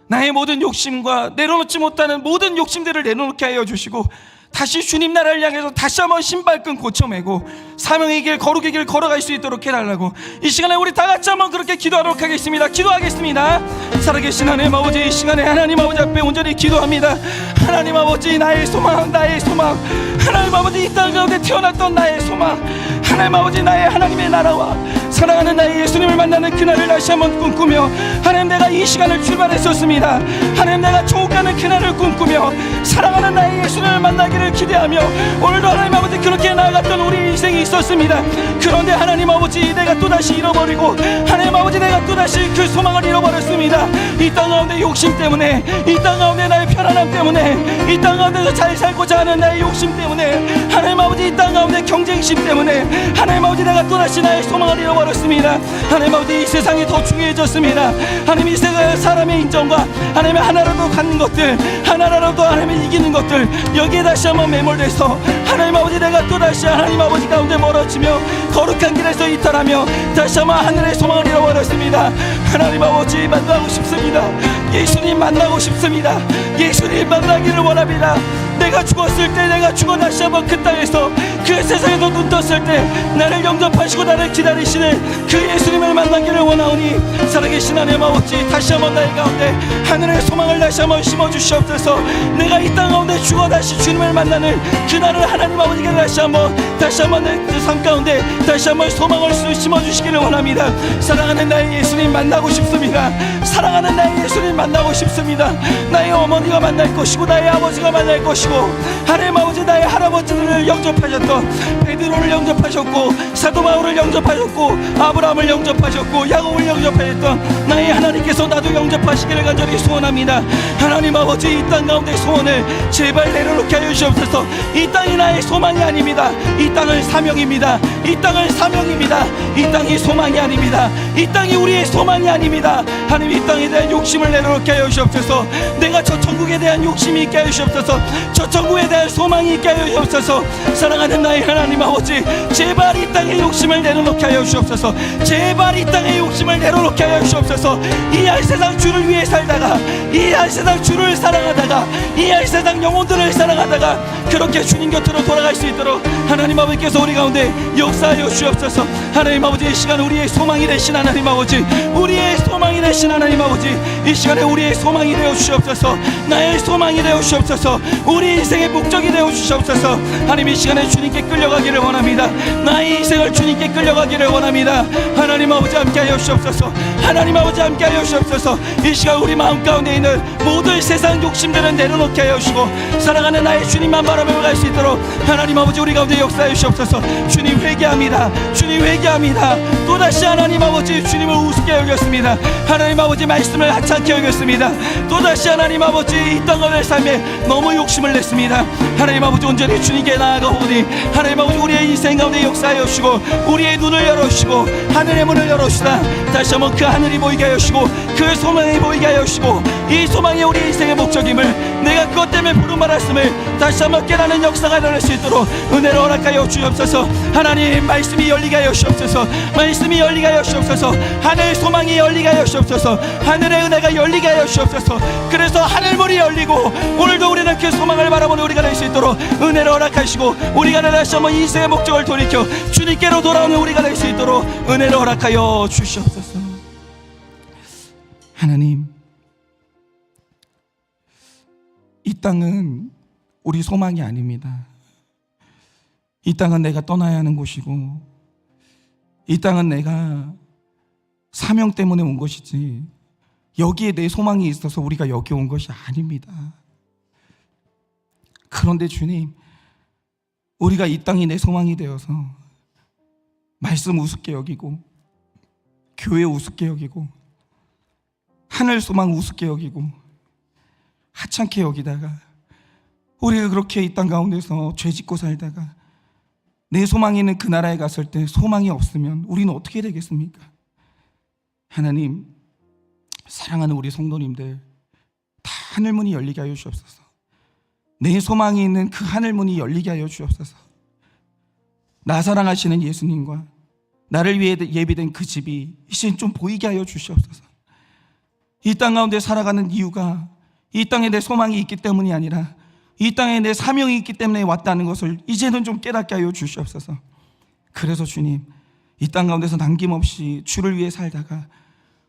나의 모든 욕심과 내려놓지 못하는 모든 욕심들을 내려놓게 하여 주시고 다시 주님 나라를 향해서 다시 한번 신발끈 고쳐매고 사명의 길 거룩의 길 걸어갈 수 있도록 해달라고 이 시간에 우리 다 같이 한번 그렇게 기도하도록 하겠습니다. 기도하겠습니다. 살아계신 하나님 아버지, 이 시간에 하나님 아버지 앞에 온전히 기도합니다. 하나님 아버지 나의 소망 하나님 아버지 이 땅 가운데 태어났던 나의 소망, 하나님 아버지 나의 하나님의 나라와 사랑하는 나의 예수님을 만나는 그날을 다시 한번 꿈꾸며 하나님 내가 이 시간을 출발했었습니다. 하나님 내가 천국 가는 그날을 꿈꾸며 사랑하는 나의 예수님을 만나기를 기대하며 오늘도 하나님 아버지 그렇게 나아갔던 우리 인생이 있었습니다. 그런데 하나님 아버지 내가 또다시 잃어버리고 하나님 아버지 내가 또다시 그 소망을 잃어버렸습니다. 이 땅 가운데 욕심 때문에, 이 땅 가운데 나의 편안함 때문에, 이 땅 가운데서 잘 살고자 하는 나의 욕심 때문에, 하나님 아버지 이 땅 가운데 경쟁심 때문에 하나님 아버지 내가 또다시 나의 소망을 잃어버렸습니다. 하나님 아버지 이 세상이 더 중요해졌습니다. 하나님 이 세상 사람의 인정과 하나님의 하나라도 갖는 것들, 하나라도 하나님의 이기는 것들, 여기에 다시 한번 매몰돼서 하나님 아버지 내가 또다시 하나님 아버지 가운데 멀어지며 거룩한 길에서 이탈하며 다시 한번 하늘의 소망을 잃어버렸습니다. 하나님 아버지 만나고 싶습니다. 예수님 만나고 싶습니다. 예수님 만나기를 원합니다. 내가 죽었을 때, 내가 죽어 다시 한번 그 땅에서, 그 세상에서 눈 떴을 때 나를 영접하시고 나를 기다리시는 그 예수님을 만나기를 원하오니, 살아계신 하나님 아버지 다시 한번 나의 가운데 하늘의 소망을 다시 한번 심어주시옵소서. 내가 이 땅 가운데 죽어 다시 주님을 만나는 그날을 하나님 아버지가 다시 한번 내 삶 가운데 다시 한번 소망을 심어주시기를 원합니다. 사랑하는 나의 예수님 만나고 싶습니다. 사랑하는 나의 예수님 만나고 싶습니다. 나의 어머니가 만날 것이고 나의 아버지가 만날 것이고, 하나님 아버지 나의 할아버지들을 영접하셨던 베드로를 영접하셨고, 사도 바울을 영접하셨고, 아브라함을 영접하셨고, 야곱을 영접하셨던 나의 하나님께서 나도 영접하시기를 간절히 소원합니다. 하나님 아버지 이 땅 가운데 소원을 제발 내려놓게 하여 주시옵소서. 이 땅이 나의 소망이 아닙니다. 이 땅은 사명입니다. 이 땅은 사명입니다. 이 땅이 소망이 아닙니다. 이 땅이 우리의 소망이 아닙니다. 하나님 이 땅에 대한 욕심을 내려놓게 하여 주시옵소서. 내가 저 천국에 대한 욕심이 있게 하여 주시옵소서. 저 천국에 대한 소망이 있게 하여 주옵소서. 사랑하는 나의 하나님 아버지, 제발 이 땅의 욕심을 내려놓게 하여 주옵소서. 제발 이 땅의 욕심을 내려놓게 하여 주옵소서. 이 한 세상 주를 위해 살다가, 이 한 세상 주를 사랑하다가, 이 한 세상 영혼들을 사랑하다가 그렇게 주님 곁으로 돌아갈 수 있도록 하나님 아버지께서 우리 가운데 역사하여 주옵소서. 하나님 아버지 이 시간 우리의 소망이 되신 하나님 아버지, 우리의 소망이 되신 하나님 아버지, 이 시간에 우리의 소망이 되어 주시옵소서. 나의 소망이 되어 주시옵소서. 우리 인생의 목적이 되어 주시옵소서. 하나님 이 시간에 주님께 끌려가기를 원합니다. 나의 인생을 주님께 끌려가기를 원합니다. 하나님 아버지 함께하여 주시옵소서. 하나님 아버지 함께하여 주시옵소서. 이 시간 우리 마음 가운데 있는 모든 세상 욕심들은 내려놓게 하여 주시고, 사랑하는 나의 주님만 바라보며 갈 수 있도록 하나님 아버지 우리 가운데 역사해 주시옵소서. 주님 회개합니다. 주님 회개합니다. 또다시 하나님 아버지 주님을 우습게 여겼습니다. 하나님 아버지 말씀을 하찮게 여겼습니다. 또다시 하나님 아버지 이 땅의 삶에 너무 욕심을 냈습니다. 하나님 아버지 온전히 주님께 나아가오니 하나님 아버지 우리의 인생 가운데 역사하여 주시고, 우리의 눈을 열어주시고 하늘의 문을 열어주시다 다시 한번 그 하늘이 보이게 하여 주시고, 그 소망이 보이게 하여 주시고, 이 소망이 우리 인생의 목적임을, 내가 그것 때문에 부름받았음을 다시 한번 깨닫는 역사가 일어날 수 있도록 은혜를 허락하여 주옵소서. 하나님 말씀이 열리게 하여 주옵소서. 말씀이 열리게 하여 주옵소서. 하늘의 소망이 열리게 하여 주옵소서. 하늘의 은혜가 열리게 하여 주옵소서. 그래서 하늘문이 열리고 오늘도 우리는 그 소망을 바라보는 우리가 될 수 있도록 은혜를 허락하시고, 우리가 다시 한번 인생의 목적을 돌이켜 주님께로 돌아오는 우리가 될 수 있도록 은혜를 허락하여 주시옵소서. 하나님, 이 땅은 우리 소망이 아닙니다. 이 땅은 내가 떠나야 하는 곳이고, 이 땅은 내가 사명 때문에 온 것이지 여기에 내 소망이 있어서 우리가 여기 온 것이 아닙니다. 그런데 주님, 우리가 이 땅이 내 소망이 되어서 말씀 우습게 여기고, 교회 우습게 여기고, 하늘 소망 우습게 여기고, 하찮게 여기다가 우리가 그렇게 이 땅 가운데서 죄짓고 살다가 내 소망이 있는 그 나라에 갔을 때 소망이 없으면 우리는 어떻게 되겠습니까? 하나님, 사랑하는 우리 성도님들 다 하늘문이 열리게 하여 주옵소서. 내 소망이 있는 그 하늘문이 열리게 하여 주옵소서. 나 사랑하시는 예수님과 나를 위해 예비된 그 집이 이제 좀 보이게 하여 주시옵소서. 이 땅 가운데 살아가는 이유가 이 땅에 내 소망이 있기 때문이 아니라 이 땅에 내 사명이 있기 때문에 왔다는 것을 이제는 좀 깨닫게 하여 주시옵소서. 그래서 주님, 이 땅 가운데서 남김없이 주를 위해 살다가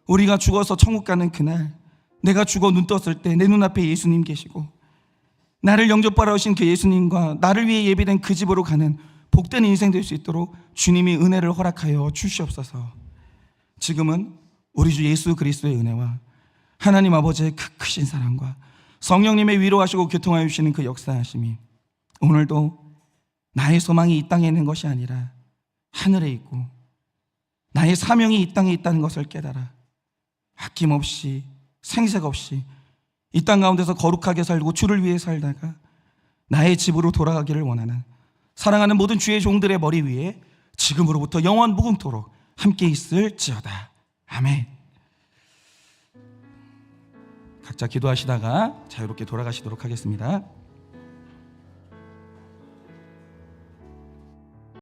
우리가 죽어서 천국 가는 그날, 내가 죽어 눈 떴을 때 내 눈앞에 예수님 계시고 나를 영접하러 오신 그 예수님과 나를 위해 예비된 그 집으로 가는 복된 인생 될 수 있도록 주님이 은혜를 허락하여 주시옵소서. 지금은 우리 주 예수 그리스도의 은혜와 하나님 아버지의 그 크신 사랑과 성령님의 위로하시고 교통하여 주시는 그 역사하심이 오늘도 나의 소망이 이 땅에 있는 것이 아니라 하늘에 있고, 나의 사명이 이 땅에 있다는 것을 깨달아 아낌없이 생색 없이 이 땅 가운데서 거룩하게 살고 주를 위해 살다가 나의 집으로 돌아가기를 원하는 사랑하는 모든 주의 종들의 머리 위에 지금으로부터 영원 무궁토록 함께 있을지어다. 아멘. 각자 기도하시다가 자유롭게 돌아가시도록 하겠습니다.